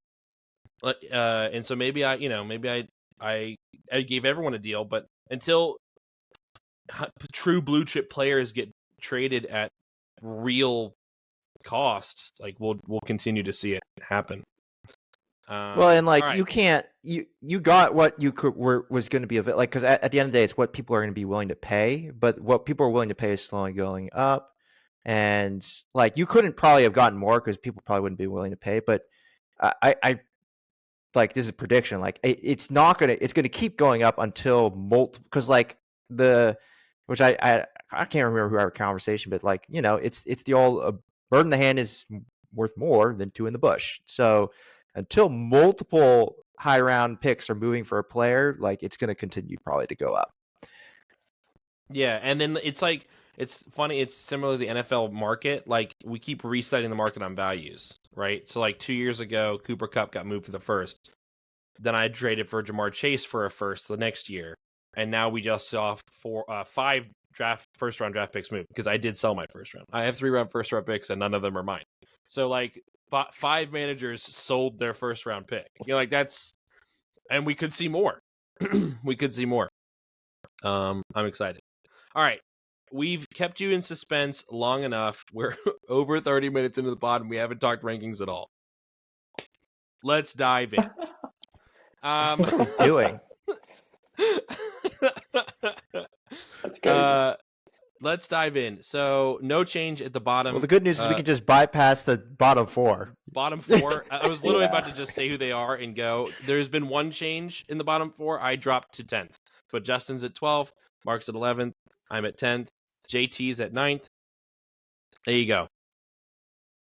so maybe I gave everyone a deal, but until true blue chip players get traded at real costs, like we'll continue to see it happen. Well, and All like right. you can't you got what you was going to be like because at the end of the day, it's what people are going to be willing to pay. But what people are willing to pay is slowly going up, and like you couldn't probably have gotten more because people probably wouldn't be willing to pay. But I like this is a prediction. Like it's not gonna it's gonna keep going up until because like which I can't remember who our conversation, but like it's the old bird in the hand is worth more than two in the bush. So until multiple high round picks are moving for a player, like it's going to continue probably to go up. Yeah, and then it's like it's funny. It's similar to the NFL market. Like we keep resetting the market on values, right? So like 2 years ago, Cooper Kupp got moved for the first. Then I traded for Jamar Chase for a first the next year, and now we just saw 5 first round draft picks move because I did sell my first round. I have 3 first round picks, and none of them are mine. So like 5 managers sold their first round pick. Like that's, and we could see more. We could see more. I'm excited. All right. We've kept you in suspense long enough. We're over 30 minutes into the pod and we haven't talked rankings at all. Let's dive in. What are we doing? That's crazy. Let's dive in. So no change at the bottom. Well, the good news is we can just bypass the bottom 4. Bottom 4. I was literally Yeah. about to just say who they are and go. There's been one change in the bottom 4. I dropped to 10th. But Justin's at 12th, Mark's at 11th, I'm at 10th, JT's at 9th. There you go.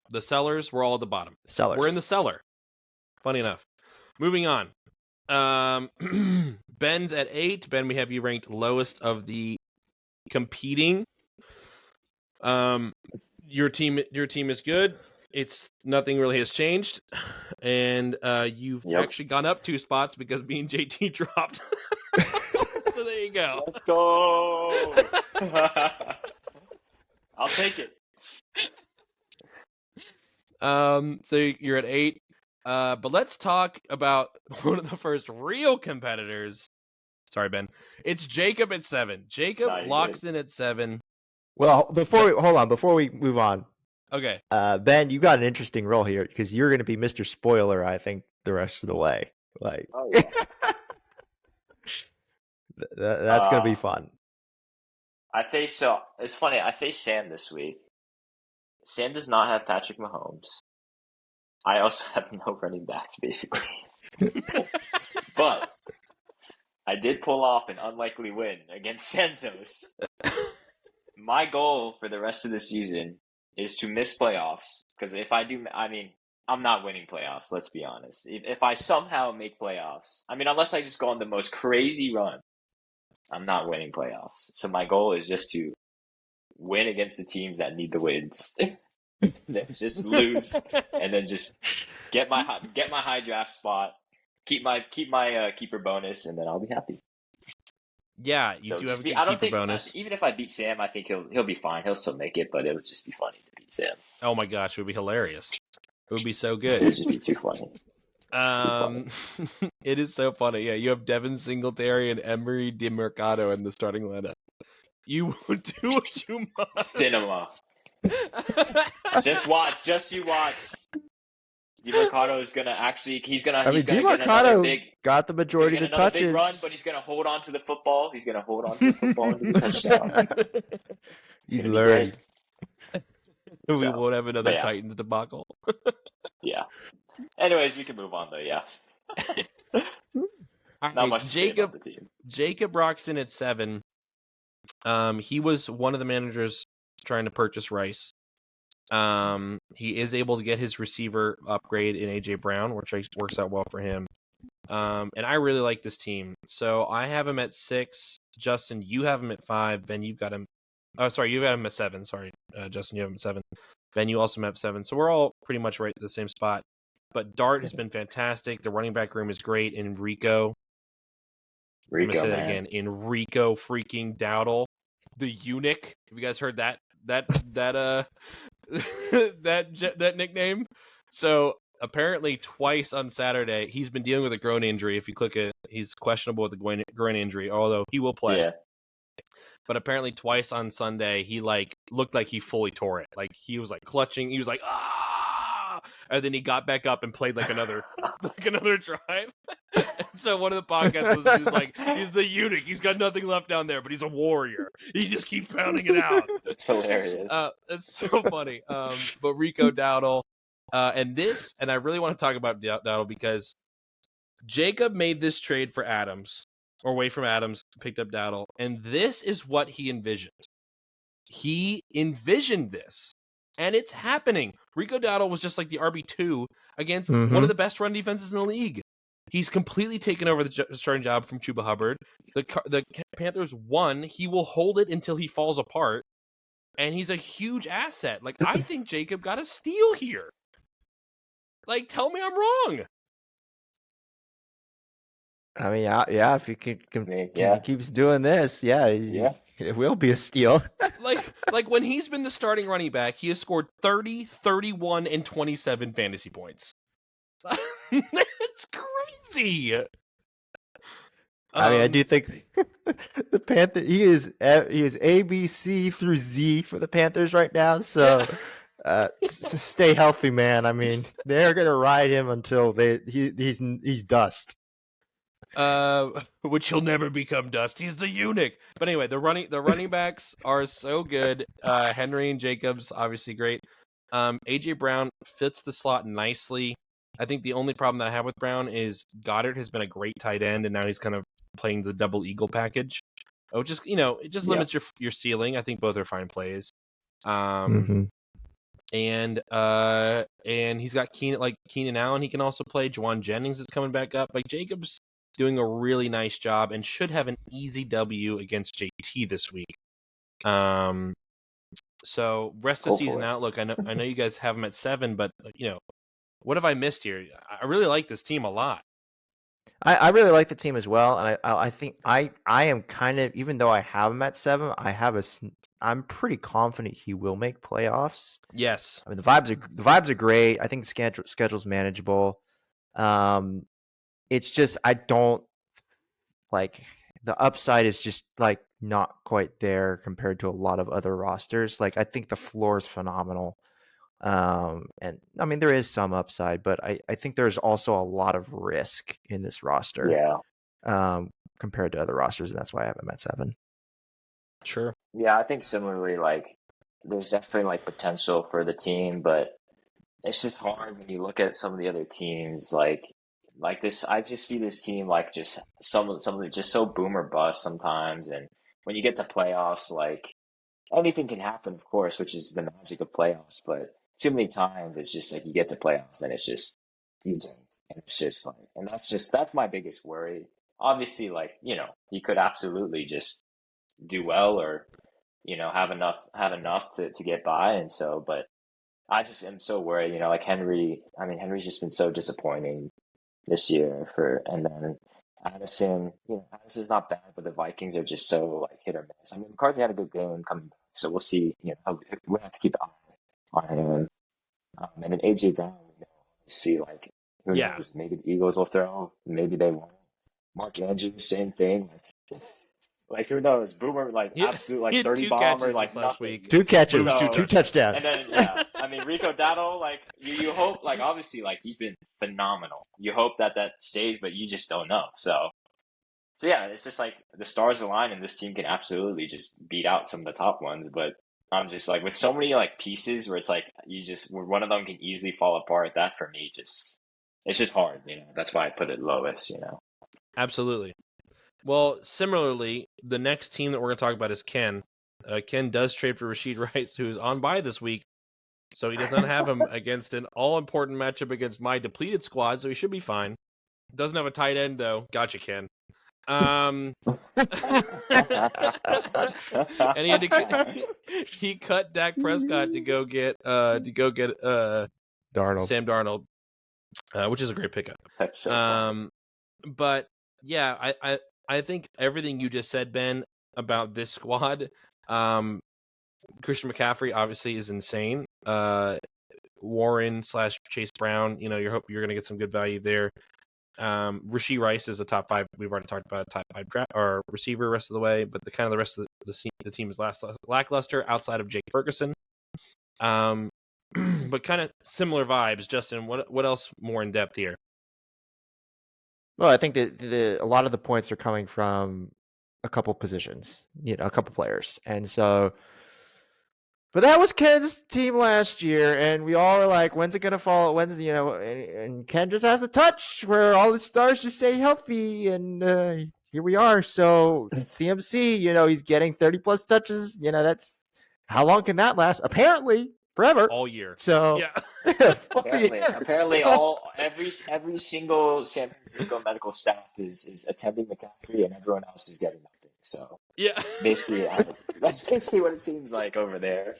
The sellers, we're all at the bottom. Sellers. We're in the cellar. Funny enough. Moving on. Ben's at 8. Ben, we have you ranked lowest of the competing. Your team is good. It's nothing really has changed, and you've actually gone up 2 spots because me and JT dropped. So there you go. Let's go. I'll take it. So you're at 8. But let's talk about one of the first real competitors. Sorry, Ben. It's Jacob at 7. Jacob locks in at 7. Well, before we move on. Okay. Ben, you got an interesting role here because you're going to be Mr. Spoiler, I think, the rest of the way. Like, oh, yeah. that's going to be fun. It's funny. I faced Sam this week. Sam does not have Patrick Mahomes. I also have no running backs, basically. But I did pull off an unlikely win against Santos. My goal for the rest of the season is to miss playoffs. Because if I do, I'm not winning playoffs, let's be honest. If I somehow make playoffs, unless I just go on the most crazy run, I'm not winning playoffs. So my goal is just to win against the teams that need the wins. Then just lose, and then just get my high draft spot, keep my keeper bonus, and then I'll be happy. Yeah, you do have a good keeper bonus. Even if I beat Sam, I think he'll be fine. He'll still make it, but it would just be funny to beat Sam. Oh my gosh, it would be hilarious. It would be so good. It would just be too funny. It is so funny. Yeah, you have Devin Singletary and Emery DeMercado in the starting lineup. You would do what you must. Cinema. Just you watch. DeMercado is gonna DeMercado got the majority of the touches. Big run, but he's gonna hold on to the football. He's gonna hold on to the football and the touchdown. He's learned. We won't have another Titans debacle. Yeah. Anyways, we can move on though. Yeah. Not much to say about the team. Jacob rocks in at 7. He was one of the managers trying to purchase Rice. He is able to get his receiver upgrade in AJ Brown, which works out well for him. And I really like this team. So I have him at 6. Justin, you have him at 5. Ben, you've got him. Oh, sorry, you've got him at 7. Sorry, Justin, you have him at 7. Ben, you also have him at 7. So we're all pretty much right at the same spot. But Dart has been fantastic. The running back room is great. Enrico. I'm gonna say that again. Enrico freaking Dowdle, the eunuch. Have you guys heard that that nickname? So apparently twice on Saturday he's been dealing with a groin injury. If you click it, he's questionable with a groin injury, although he will play. Yeah. But apparently twice on Sunday he looked like he fully tore it. Like he was clutching. He was like and then he got back up and played another drive. And so one of the podcasts was like, he's the eunuch. He's got nothing left down there, but he's a warrior. He just keeps pounding it out. It's hilarious. It's so funny. But Rico Dowdle, and I really want to talk about Dowdle because Jacob made this trade for Adams, or away from Adams, picked up Dowdle, and this is what he envisioned. He envisioned this. And it's happening. Rico Dowdle was just like the RB2 against one of the best run defenses in the league. He's completely taken over the starting job from Chuba Hubbard. The Panthers won. He will hold it until he falls apart. And he's a huge asset. I think Jacob got a steal here. Tell me I'm wrong. Yeah, if he keeps doing this, it will be a steal. When he's been the starting running back, he has scored 30, 31, and 27 fantasy points. It's crazy. I do think the Panther he is A, B, C through Z for the Panthers right now. So stay healthy, man. They're gonna ride him until he's dust. Which he'll never become dust. He's the eunuch. But anyway, the running backs are so good. Henry and Jacobs, obviously great. AJ Brown fits the slot nicely. I think the only problem that I have with Brown is Goddard has been a great tight end, and now he's kind of playing the double eagle package. Oh, just it just limits your ceiling. I think both are fine plays. And he's got Keenan Allen. He can also play. Juwan Jennings is coming back up. Like Jacobs doing a really nice job and should have an easy W against JT this week. So rest of season outlook. I know you guys have him at 7, but what have I missed here? I really like this team a lot. I really like the team as well, and I think I am kind of, even though I have him at 7, I'm pretty confident he will make playoffs. Yes, I mean the vibes are great. I think the schedule's manageable. It's just I don't like the upside is just like not quite there compared to a lot of other rosters. Like I think the floor is phenomenal. And I mean there is some upside, but I think there's also a lot of risk in this roster. Yeah. Compared to other rosters, and that's why I have him at 7. Sure. Yeah, I think similarly, like there's definitely like potential for the team, but it's just hard when you look at some of the other teams like this. I just see this team like just some of them just so boom or bust sometimes, and when you get to playoffs, like anything can happen, of course, which is the magic of playoffs. But too many times, it's just like you get to playoffs and it's just you tank, and it's just like, and that's my biggest worry. Obviously, like he could absolutely just do well or have enough to get by, and so, but I just am so worried. Like Henry. I mean, Henry's just been so disappointing this year and then Addison. Addison's not bad, but the Vikings are just so like hit or miss. I mean, McCarthy had a good game coming back, so we'll see. We have to keep an eye on him. And then AJ Brown, see like who knows? Maybe the Eagles will throw, maybe they won't. Mark Andrews, same thing. Like who knows? Boomer, like absolute, like 30 bomber, like last nothing. week. 2 catches, So, 2 touchdowns. And then I mean Rico Dowdle, like you hope, like obviously, like he's been phenomenal. You hope that stays, but you just don't know. So yeah, it's just like the stars align, and this team can absolutely just beat out some of the top ones. But I'm just like with so many like pieces where it's like where one of them can easily fall apart. That for me, it's just hard. That's why I put it lowest. Absolutely. Well, similarly, the next team that we're going to talk about is Ken. Ken does trade for Rashid Rice, who's on bye this week, so he does not have him against an all-important matchup against my depleted squad, so he should be fine. Doesn't have a tight end, though. Gotcha, Ken. And he cut Dak Prescott to go get Darnold. Sam Darnold, which is a great pickup. That's so fun. But yeah, I think everything you just said, Ben, about this squad. Christian McCaffrey obviously is insane. Warren / Chase Brown, you're going to get some good value there. Rashee Rice is a top 5. We've already talked about a top 5 draft or receiver rest of the way, but the rest of the team is lackluster outside of Jake Ferguson. But kind of similar vibes. Justin, what else more in depth here? Well, I think that a lot of the points are coming from a couple positions, a couple players. And so, but that was Ken's team last year, and we all were like, when's it going to fall? And Ken just has a touch where all the stars just stay healthy, and here we are. So CMC, he's getting 30-plus touches. That's, how long can that last? Apparently, forever. All year. So yeah. Apparently, every single San Francisco medical staff is attending McCaffrey, and everyone else is getting nothing. So yeah, that's basically what it seems like over there.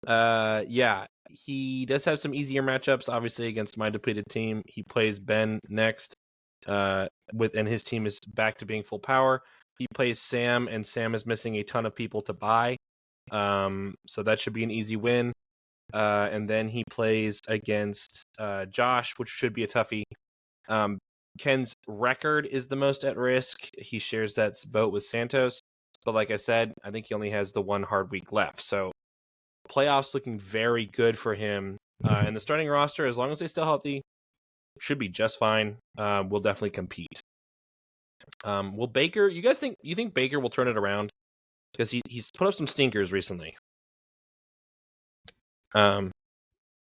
Yeah, he does have some easier matchups, obviously against my depleted team. He plays Ben next, and his team is back to being full power. He plays Sam, and Sam is missing a ton of people to buy. So that should be an easy win. And then he plays against Josh, which should be a toughie. Ken's record is the most at risk. He shares that boat with Santos. But like I said, I think he only has the one hard week left. So playoffs looking very good for him. And the starting roster, as long as they stay healthy, should be just fine. We'll definitely compete. Will Baker, you think Baker will turn it around? Because he's put up some stinkers recently.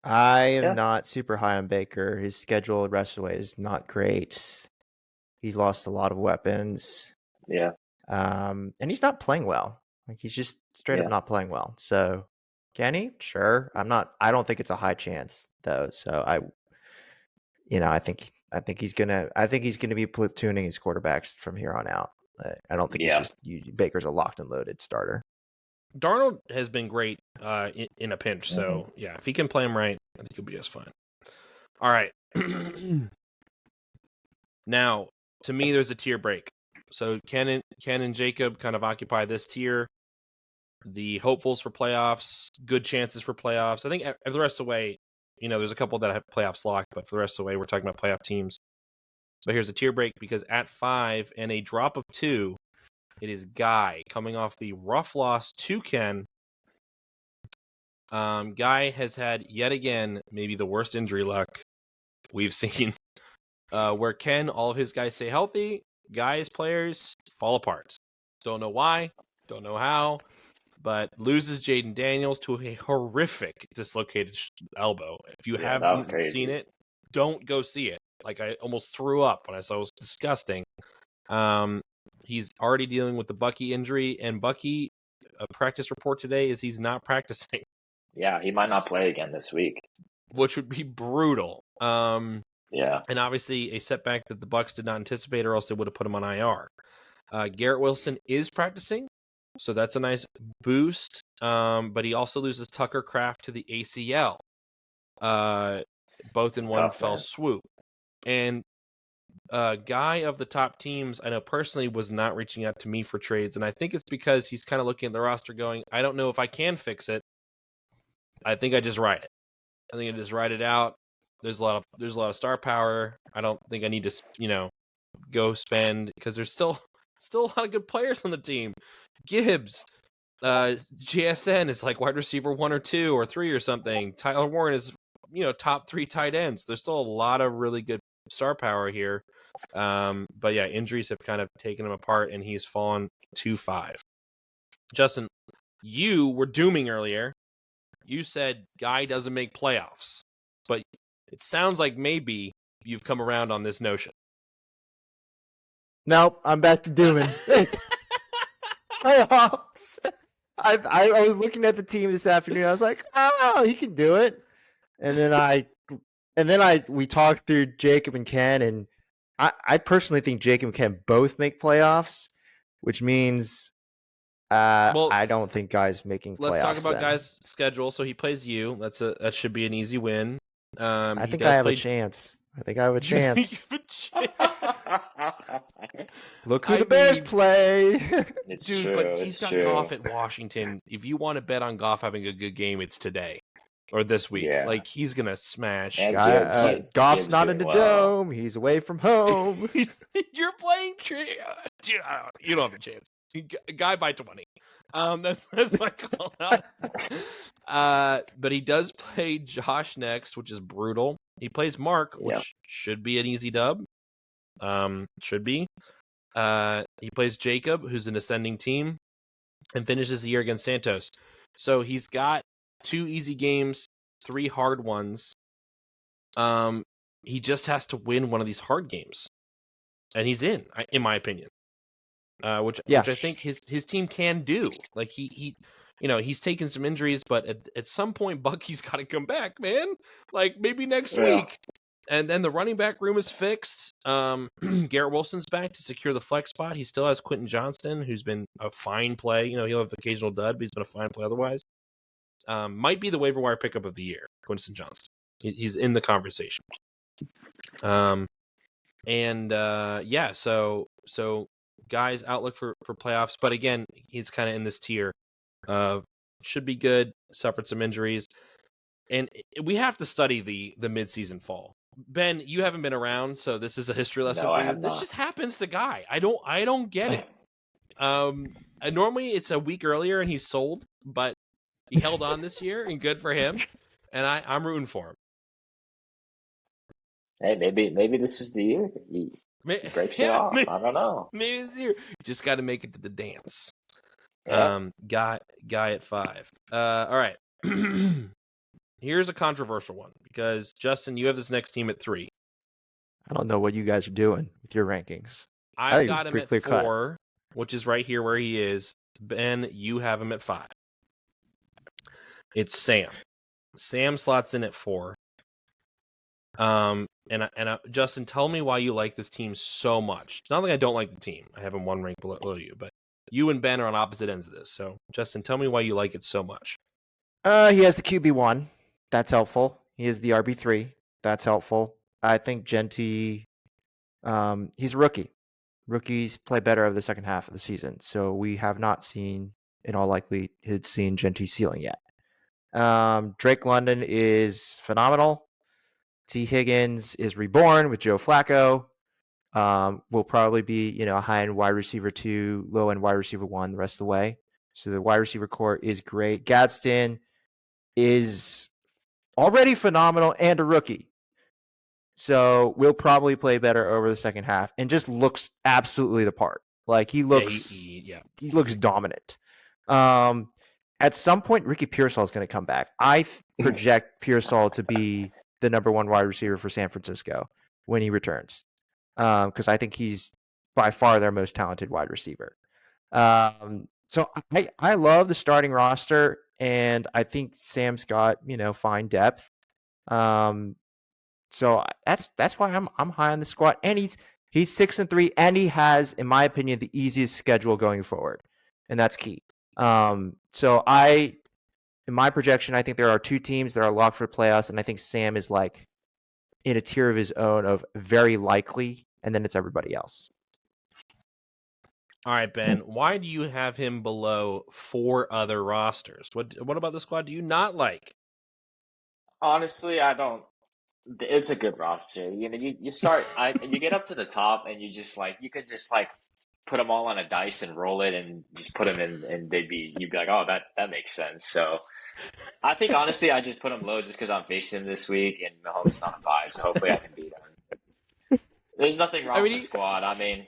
I am not super high on Baker. His schedule rest away is not great. He's lost a lot of weapons. Yeah. And he's not playing well. Like he's just straight up Yeah. not playing well. So can he? Sure. I don't think it's a high chance though. So I think he's gonna be platooning his quarterbacks from here on out. I don't think Yeah. Baker's a locked and loaded starter. Darnold has been great in a pinch, so yeah, if he can play him right, I think he'll be just fine. All right. Now, to me, there's a tier break. So Ken and Jacob kind of occupy this tier. The hopefuls for playoffs, good chances for playoffs. I think the rest of the way, there's a couple that have playoffs locked, but for the rest of the way, we're talking about playoff teams. So here's a tier break because at 5 and a drop of 2, it is Guy coming off the rough loss to Ken. Guy has had yet again maybe the worst injury luck we've seen. Where Ken, all of his guys stay healthy, Guy's players fall apart. Don't know why, don't know how, but loses Jaden Daniels to a horrific dislocated elbow. If you Yeah, that was haven't crazy. seen it, don't go see it. Like I almost threw up when I saw it. It was disgusting. He's already dealing with the Bucky injury, and Bucky, a practice report today is he's not practicing. Yeah, he might not play again this week. Which would be brutal. Yeah. And obviously a setback that the Bucs did not anticipate, or else they would have put him on IR. Garrett Wilson is practicing, so that's a nice boost. But he also loses Tucker Kraft to the ACL, both in It's one tough, fell man. swoop. And Guy of the top teams, I know personally, was not reaching out to me for trades, and I think it's because he's kind of looking at the roster going, I don't know if I can fix it. I think I just ride it. I think I just ride it out. There's a lot of star power. I don't think I need to, go spend because there's still a lot of good players on the team. Gibbs, JSN is like wide receiver 1 or 2 or 3 or something. Tyler Warren is, top 3 tight ends. There's still a lot of really good star power here. But yeah, injuries have kind of taken him apart, and he's fallen 2-5. Justin, you were dooming earlier. You said Guy doesn't make playoffs, but it sounds like maybe you've come around on this notion. Nope, I'm back to dooming. Playoffs. I was looking at the team this afternoon. I was like, oh, he can do it. And then we talked through Jacob and Ken, and I personally think Jacob and Ken both make playoffs, which means I don't think Guy's making playoffs. Let's talk about then. Guy's schedule. So he plays you. That should be an easy win. I think I have a chance. Look who the Bears play. It's dude, true. but he's got true. Goff at Washington. If you want to bet on Goff having a good game, it's today or this week. Yeah. Like he's gonna smash. And Goff's Gibbs not in the doing well. dome. He's away from home. You're playing. You don't have a chance. Guy by 20. That's my call out. But he does play Josh next, which is brutal. He plays Mark, which should be an easy dub. Should be. He plays Jacob, who's an ascending team, and finishes the year against Santos. So he's got 2 easy games, 3 hard ones. He just has to win one of these hard games, and he's in my opinion. Which I think his team can do. Like he's taken some injuries, but at some point Bucky's got to come back, man. Like maybe next week. And then the running back room is fixed. Garrett Wilson's back to secure the flex spot. He still has Quentin Johnston, who's been a fine play. He'll have occasional dud, but he's been a fine play otherwise. Might be the waiver wire pickup of the year, Quentin Johnston. He's in the conversation. So Guy's outlook for playoffs, but again, he's kind of in this tier of should be good, suffered some injuries, and we have to study the midseason fall. Ben, you haven't been around, so this is a history lesson for you. This just happens to Guy. I don't get it. Normally it's a week earlier and he's sold, but he held on this year, and good for him. And I'm rooting for him. Hey, maybe this is the year. He breaks it off. I don't know. Maybe this year. You just got to make it to the dance. Yeah. Guy at 5. All right. Here's a controversial one because Justin, you have this next team at 3. I don't know what you guys are doing with your rankings. I I've think it's got him pretty at clear cut. 4, which is right here where he is. Ben, you have him at 5. It's Sam. Sam slots in at 4. Justin, tell me why you like this team so much. It's not like I don't like the team. I have him 1 rank below you, but you and Ben are on opposite ends of this. So, Justin, tell me why you like it so much. He has the QB1. That's helpful. He has the RB3. That's helpful. I think Genty, he's a rookie. Rookies play better over the second half of the season. So we have not seen, in all likelihood, seen Genty's ceiling yet. Drake London is phenomenal. T. Higgins is reborn with Joe Flacco. Will probably be, a high-end wide receiver 2, low-end wide receiver 1 the rest of the way. So the wide receiver core is great. Gadsden is already phenomenal and a rookie. So will probably play better over the second half and just looks absolutely the part. Like he looks he looks dominant. At some point, Ricky Pearsall is going to come back. I project Pearsall to be the number 1 wide receiver for San Francisco when he returns, because I think he's by far their most talented wide receiver. So I love the starting roster, and I think Sam's got fine depth. So that's why I'm high on the squad, and he's 6-3, and he has, in my opinion, the easiest schedule going forward, and that's key. So in my projection, I think there are 2 teams that are locked for playoffs, and I think Sam is like in a tier of his own of very likely, and then it's everybody else. All right, Ben, why do you have him below 4 other rosters? What about the squad do you not like? Honestly, I don't. It's a good roster. You start. You get up to the top, and you could just put them all on a dice and roll it, and just put them in, and you'd be like, oh, that makes sense. So I think honestly, I just put them low just because I'm facing him this week, and Mahomes is on a bye, so hopefully I can beat him. There's nothing wrong with the squad. I mean,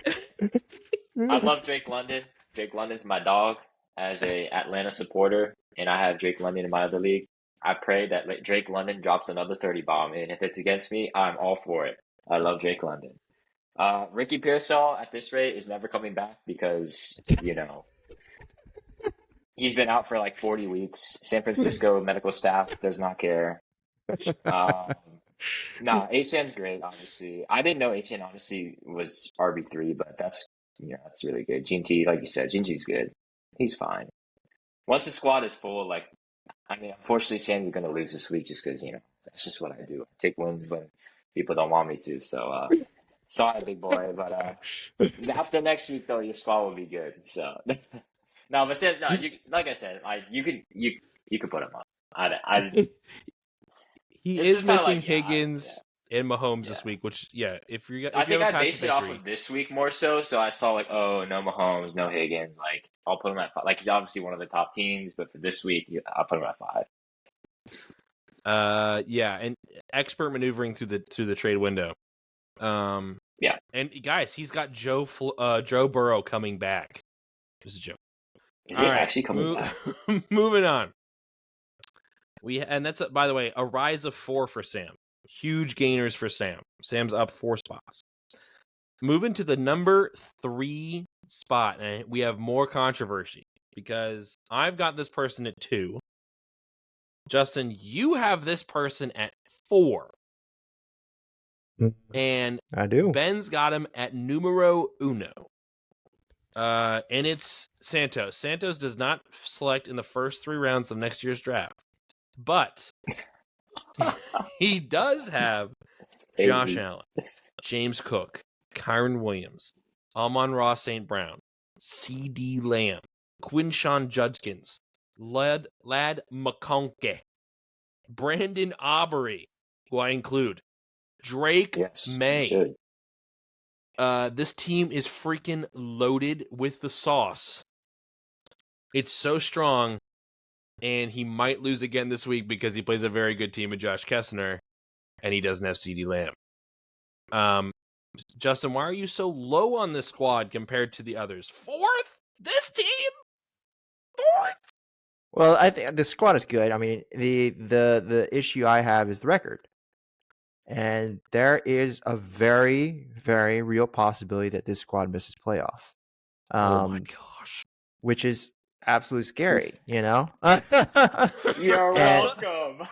I love Drake London. Drake London's my dog as a Atlanta supporter, and I have Drake London in my other league. I pray that Drake London drops another 30 bomb, and if it's against me, I'm all for it. I love Drake London. Ricky Pearsall at this rate is never coming back because, he's been out for like 40 weeks. San Francisco medical staff does not care. HN's great, obviously. I didn't know HN honestly was RB3, but that's really good. GT, like you said, GT's good. He's fine. Once the squad is full, unfortunately, Sam, you're going to lose this week just because, that's just what I do. I take wins when people don't want me to. So, sorry, big boy. But after next week, though, your squad will be good. So, no, but Sam, no, like I said, you could put him on. He It's is just kinda missing Higgins and Mahomes this week, which, if you I think have a I path to based it off victory, of this week more so. So I saw oh, no Mahomes, no Higgins. I'll put him at 5. He's obviously one of the top teams, but for this week, I'll put him at 5. and expert maneuvering through the trade window. Yeah. And guys, he's got Joe Burrow coming back. This is a joke. Is he actually coming back? Moving on. And that's, by the way, a rise of 4 for Sam. Huge gainers for Sam. Sam's up 4 spots. Moving to the number 3 spot, and we have more controversy because I've got this person at 2. Justin, you have this person at 4. And I do. Ben's got him at numero 1. And it's Santos. Santos does not select in the first 3 rounds of next year's draft. But he does have Josh Allen, James Cook, Kyron Williams, Amon-Ra St. Brown, C.D. Lamb, Quinshawn Judkins, Lad McConkey, Brandon Aubrey, who I include, Drake May. This team is freaking loaded with the sauce. It's so strong. And he might lose again this week because he plays a very good team with Josh Kessner, and he doesn't have C.D. Lamb. Justin, why are you so low on this squad compared to the others? 4th? This team? 4th? Well, I think the squad is good. I mean, the issue I have is the record. and there is a very, very real possibility that this squad misses playoff. Oh my gosh. Which is absolutely scary, you know? You're And- welcome.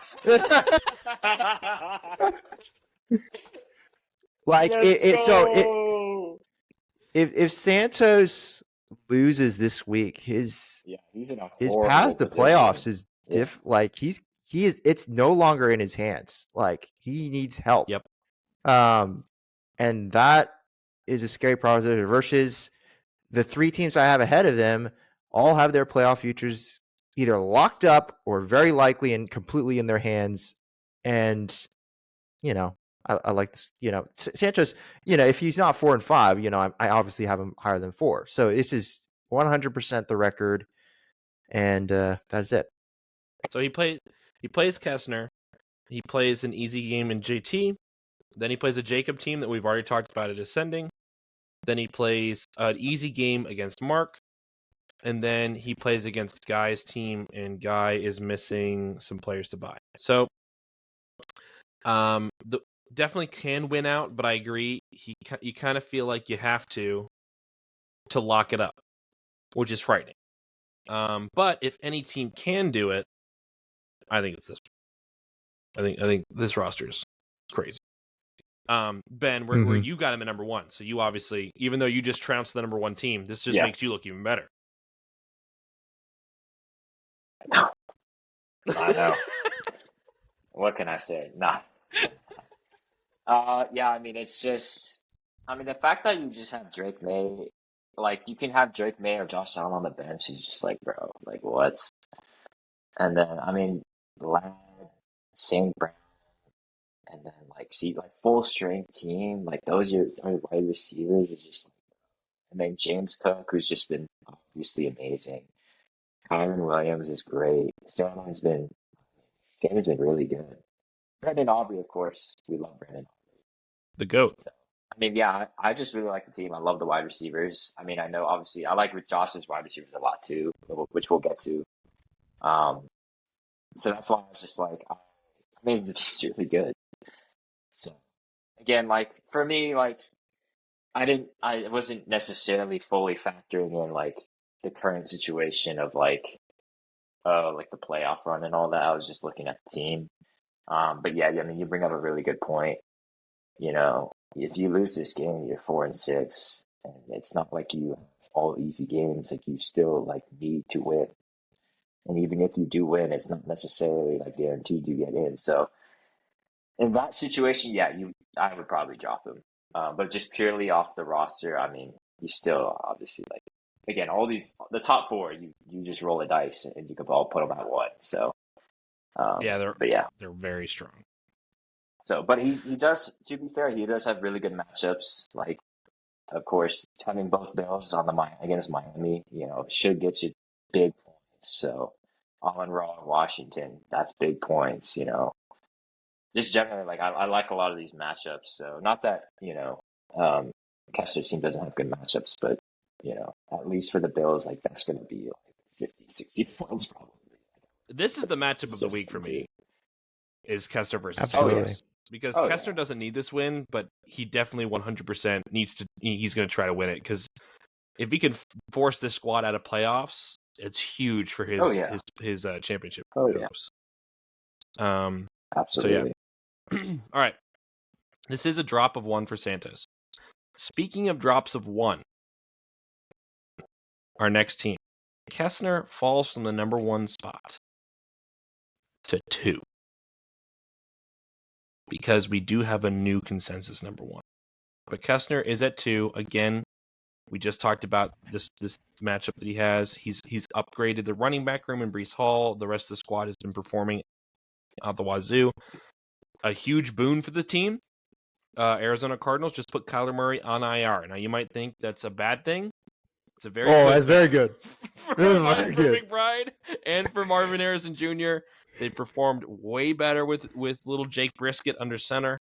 Like Let's so go. if Santos loses this week, his He's in a his horrible path to position. playoffs is Yeah. like he is it's no longer in his hands. Like he needs help. Yep. And that is a scary proposition versus the 3 teams I have ahead of them all have their playoff futures either locked up or very likely and completely in their hands. And, you know, I like this, you know, Sanchez, you know, if he's not 4 and 5, you know, I obviously have him higher than 4. So this is 100% the record. And that's it. So he plays Kessner. He plays an easy game in JT. Then he plays a Jacob team that we've already talked about at Ascending. Then he plays an easy game against Mark. And then he plays against Guy's team, and Guy is missing some players to buy. So definitely can win out, but I agree. You kind of feel like you have to lock it up, which is frightening. But if any team can do it, I think it's this. I think this roster is crazy. Ben, where you got him at number 1, so you obviously, even though you just trounced the number 1 team, this just makes you look even better. I know. What can I say? Nah. Yeah, I mean, it's just, I mean, the fact that you just have Drake May, like, you can have Drake May or Josh Allen on the bench is just like, bro, like, what? And then, I mean, Ladd, St. Brown, and then, like, see, like, full strength team, like, those are wide receivers are just, and then James Cook, who's just been obviously amazing. Kyron Williams is great. Fannon's been really good. Brendan Aubrey, of course. We love Brendan. The GOAT. So, I mean, yeah, I just really like the team. I love the wide receivers. I mean, I know obviously I like Josh's wide receivers a lot too, which we'll get to. So that's why I was just like, I mean, the team's really good. So again, like for me, like I wasn't necessarily fully factoring in like the current situation of like the playoff run and all that. I was just looking at the team. But yeah, I mean, you bring up a really good point. You know, if you lose this game, you're 4 and 6, and it's not like you have all easy games. Like you still like need to win, and even if you do win, it's not necessarily like guaranteed you get in. So in that situation, yeah, I would probably drop him. But just purely off the roster, I mean, you still obviously like again all the top 4, you just roll a dice and you can all put them at 1. So they're very strong. So, but he does, to be fair, he does have really good matchups. Like, of course, having both Bills on against Miami, you know, should get you big points. So, Amon-Ra, Washington, that's big points, you know. Just generally, like, I like a lot of these matchups. So, not that, you know, Kessler's team doesn't have good matchups, but, you know, at least for the Bills, like, that's going to be like 50, 60 points probably. This is the matchup of the week for me, is Kessler versus Absolutely. Santos. Because Kessler doesn't need this win, but he definitely 100% he's going to try to win it. Because if he can force this squad out of playoffs, it's huge for his championship hopes. Absolutely. So yeah. All right. This is a drop of 1 for Santos. Speaking of drops of 1, our next team. Kessner falls from the number 1 spot to 2. Because we do have a new consensus number 1. But Kessner is at 2. Again, we just talked about this matchup that he has. He's upgraded the running back room in Breece Hall. The rest of the squad has been performing out the wazoo. A huge boon for the team. Arizona Cardinals just put Kyler Murray on IR. Now you might think that's a bad thing. It's a very that's very good. for McBride and for Marvin Harrison Jr. They performed way better with little Jake Brisket under center.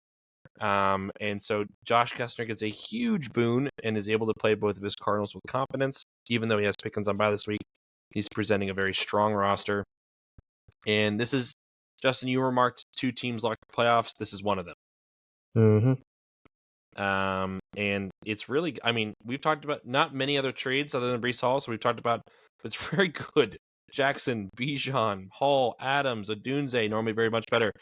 And so Josh Kessner gets a huge boon and is able to play both of his Cardinals with confidence. Even though he has Pickens on bye this week, he's presenting a very strong roster. And this is, Justin, you remarked 2 teams locked playoffs. This is one of them. Mm-hmm. And it's really, I mean, we've talked about not many other trades other than Brees Hall, so we've talked about, but it's very good. Jackson, Bijan, Hall, Adams, Adunze, normally very much better.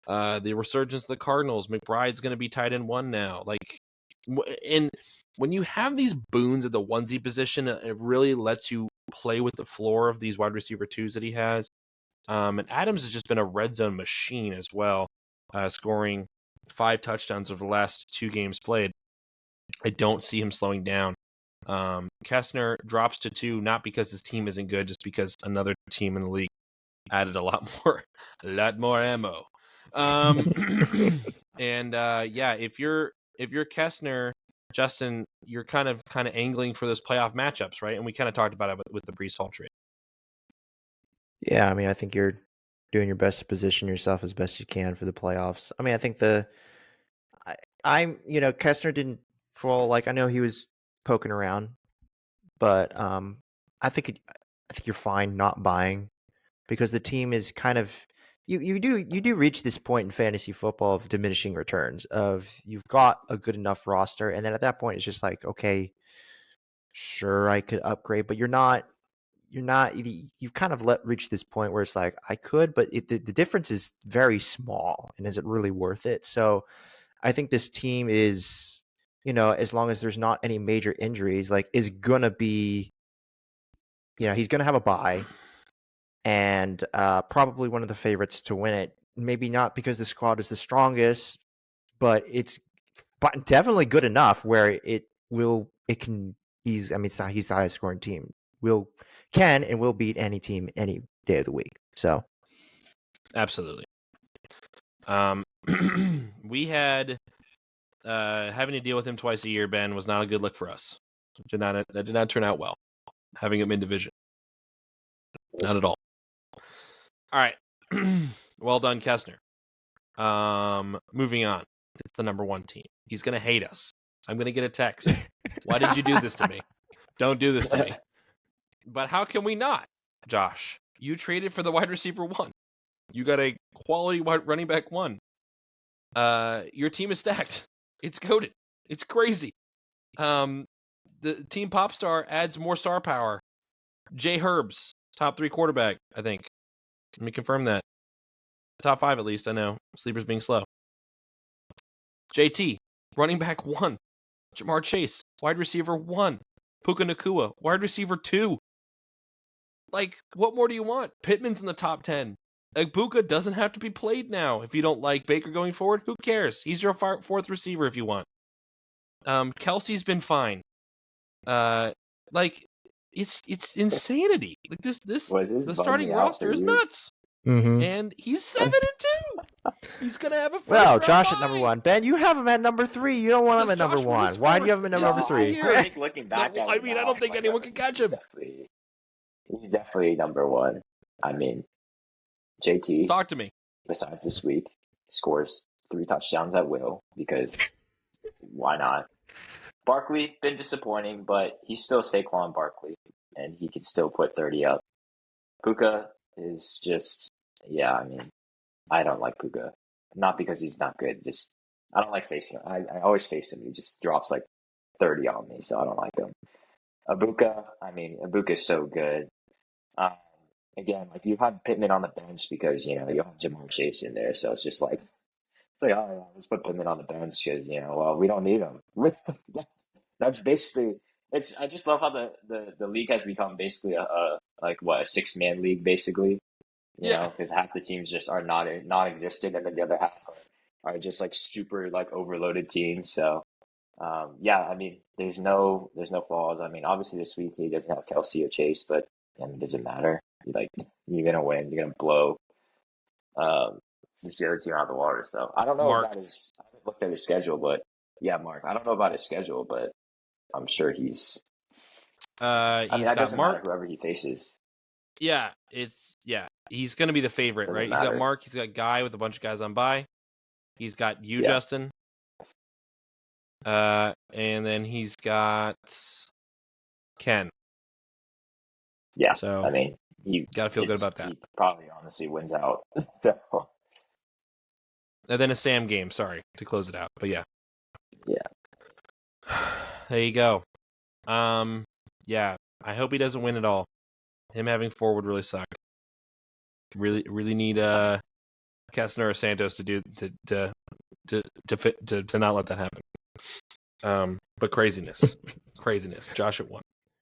The resurgence of the Cardinals. McBride's going to be tight end 1 now. Like, and when you have these boons at the onesie position, it really lets you play with the floor of these wide receiver 2s that he has. And Adams has just been a red zone machine as well, scoring 5 touchdowns over the last 2 games played. I don't see him slowing down. Kessner drops to 2, not because his team isn't good, just because another team in the league added a lot more ammo. And yeah, if you're Kessner, Justin, you're kind of angling for those playoff matchups, right? And we kind of talked about it with the Brees Hall trade. Yeah, I mean, I think you're doing your best to position yourself as best you can for the playoffs. I mean, I think I'm Kessner didn't fall, like, I know he was poking around, but I think you're fine not buying, because the team is kind of, you do reach this point in fantasy football of diminishing returns, of you've got a good enough roster, and then at that point it's just like, okay, sure, I could upgrade, but you're not you've kind of reached this point where it's like, I could, but the difference is very small, and is it really worth it? So I think this team is, as long as there's not any major injuries, like, is gonna be, he's gonna have a bye, and probably one of the favorites to win it. Maybe not because the squad is the strongest, but it's definitely good enough where he's the highest scoring team. Can and will beat any team any day of the week. So Absolutely. We had having to deal with him twice a year, Ben, was not a good look for us. That did not turn out well, having him in division. Not at all. All right. Well done, Kessner. Moving on. It's the number 1 team. He's going to hate us. I'm going to get a text. Why did you do this to me? Don't do this to me. But how can we not, Josh? You traded for the wide receiver 1. You got a quality running back 1. Your team is stacked. It's goated. It's crazy. The team pop star adds more star power. Jay Herbs, top 3 quarterback, I think. Let me confirm that. Top 5 at least, I know. Sleeper's being slow. JT, running back 1. Jamar Chase, wide receiver 1. Puka Nacua, wide receiver 2. Like, what more do you want? Pittman's in the top 10. Like, Puka doesn't have to be played now. If you don't like Baker going forward, who cares? He's your 4th receiver if you want. Kelsey's been fine. Like, it's insanity. Like, this the starting roster is nuts. Mm-hmm. And he's 7-2. He's gonna have a first Well, round Josh bye. at number 1. Ben, you have him at number 3. You don't want him at number 1. Why do you have him at number 3? I think looking back at I it mean, now, I don't think anyone can catch him. He's definitely number 1. I mean, JT, Talk to me. besides this week, scores 3 touchdowns at will, because why not? Barkley, been disappointing, but he's still Saquon Barkley, and he can still put 30 up. Puka is just, yeah, I mean, I don't like Puka. Not because he's not good, just, I don't like facing him. I always face him. He just drops like 30 on me, so I don't like him. Ibuka is so good. Again, like, you have Pittman on the bench because, you have Jamar Chase in there, so it's just like, oh yeah, let's put Pittman on the bench because, well, we don't need him. That's basically, I just love how the league has become basically a 6-man league, basically. Because half the teams just are non-existent, and then the other half are just like super like overloaded teams. So yeah, I mean, there's no flaws. I mean, obviously this week he doesn't have Kelsey or Chase, but it doesn't matter. You're gonna win. You're gonna blow this other team out of the water. So I don't know Mark. about I haven't looked at his schedule, but yeah, Mark. I don't know about his schedule, but I'm sure he's. I mean, that doesn't matter whoever he faces. Yeah, he's gonna be the favorite, right? He's got Mark. He's got Guy with a bunch of guys on bye. He's got you, Justin. And then he's got Ken. Yeah. So I mean, you gotta feel good about that. He probably honestly wins out. So And then a Sam game, sorry, to close it out. But yeah. Yeah. There you go. Yeah, I hope he doesn't win at all. Him having 4 would really suck. Really need Kessner or Santos to do to not let that happen. But craziness. Josh at 1.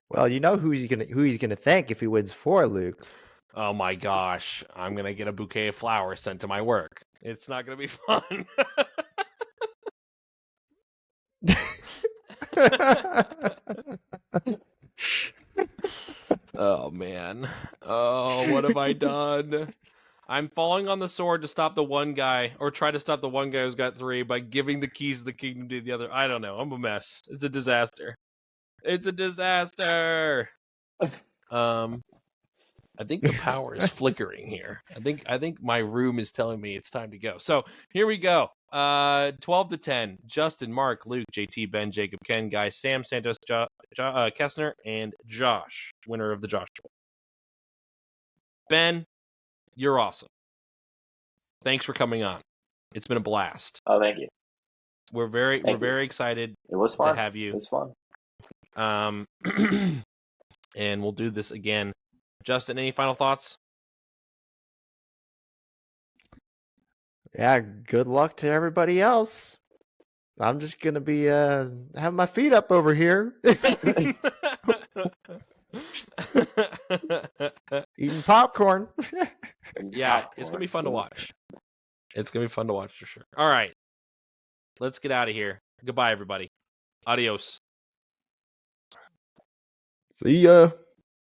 Well, you know who he's gonna thank if he wins 4, Luke. Oh my gosh, I'm gonna get a bouquet of flowers sent to my work. It's not gonna be fun. Oh man. Oh, what have I done? I'm falling on the sword to stop the one guy, or try to stop the one guy who's got 3 by giving the keys of the kingdom to the other. I don't know. I'm a mess. It's a disaster. I think the power is flickering here. I think my room is telling me it's time to go. So here we go. 12-10. Justin, Mark, Luke, JT, Ben, Jacob, Ken, Guy, Sam, Santos, Kessner, and Josh, winner of the Josh Bowl. Ben, you're awesome. Thanks for coming on. It's been a blast. Oh, thank you. We're very excited It was fun. to have you. It was fun. And we'll do this again. Justin, any final thoughts? Yeah, good luck to everybody else. I'm just gonna be having my feet up over here, eating popcorn. Yeah, it's gonna be fun to watch. It's gonna be fun to watch for sure. All right, let's get out of here. Goodbye, everybody. Adios. See ya.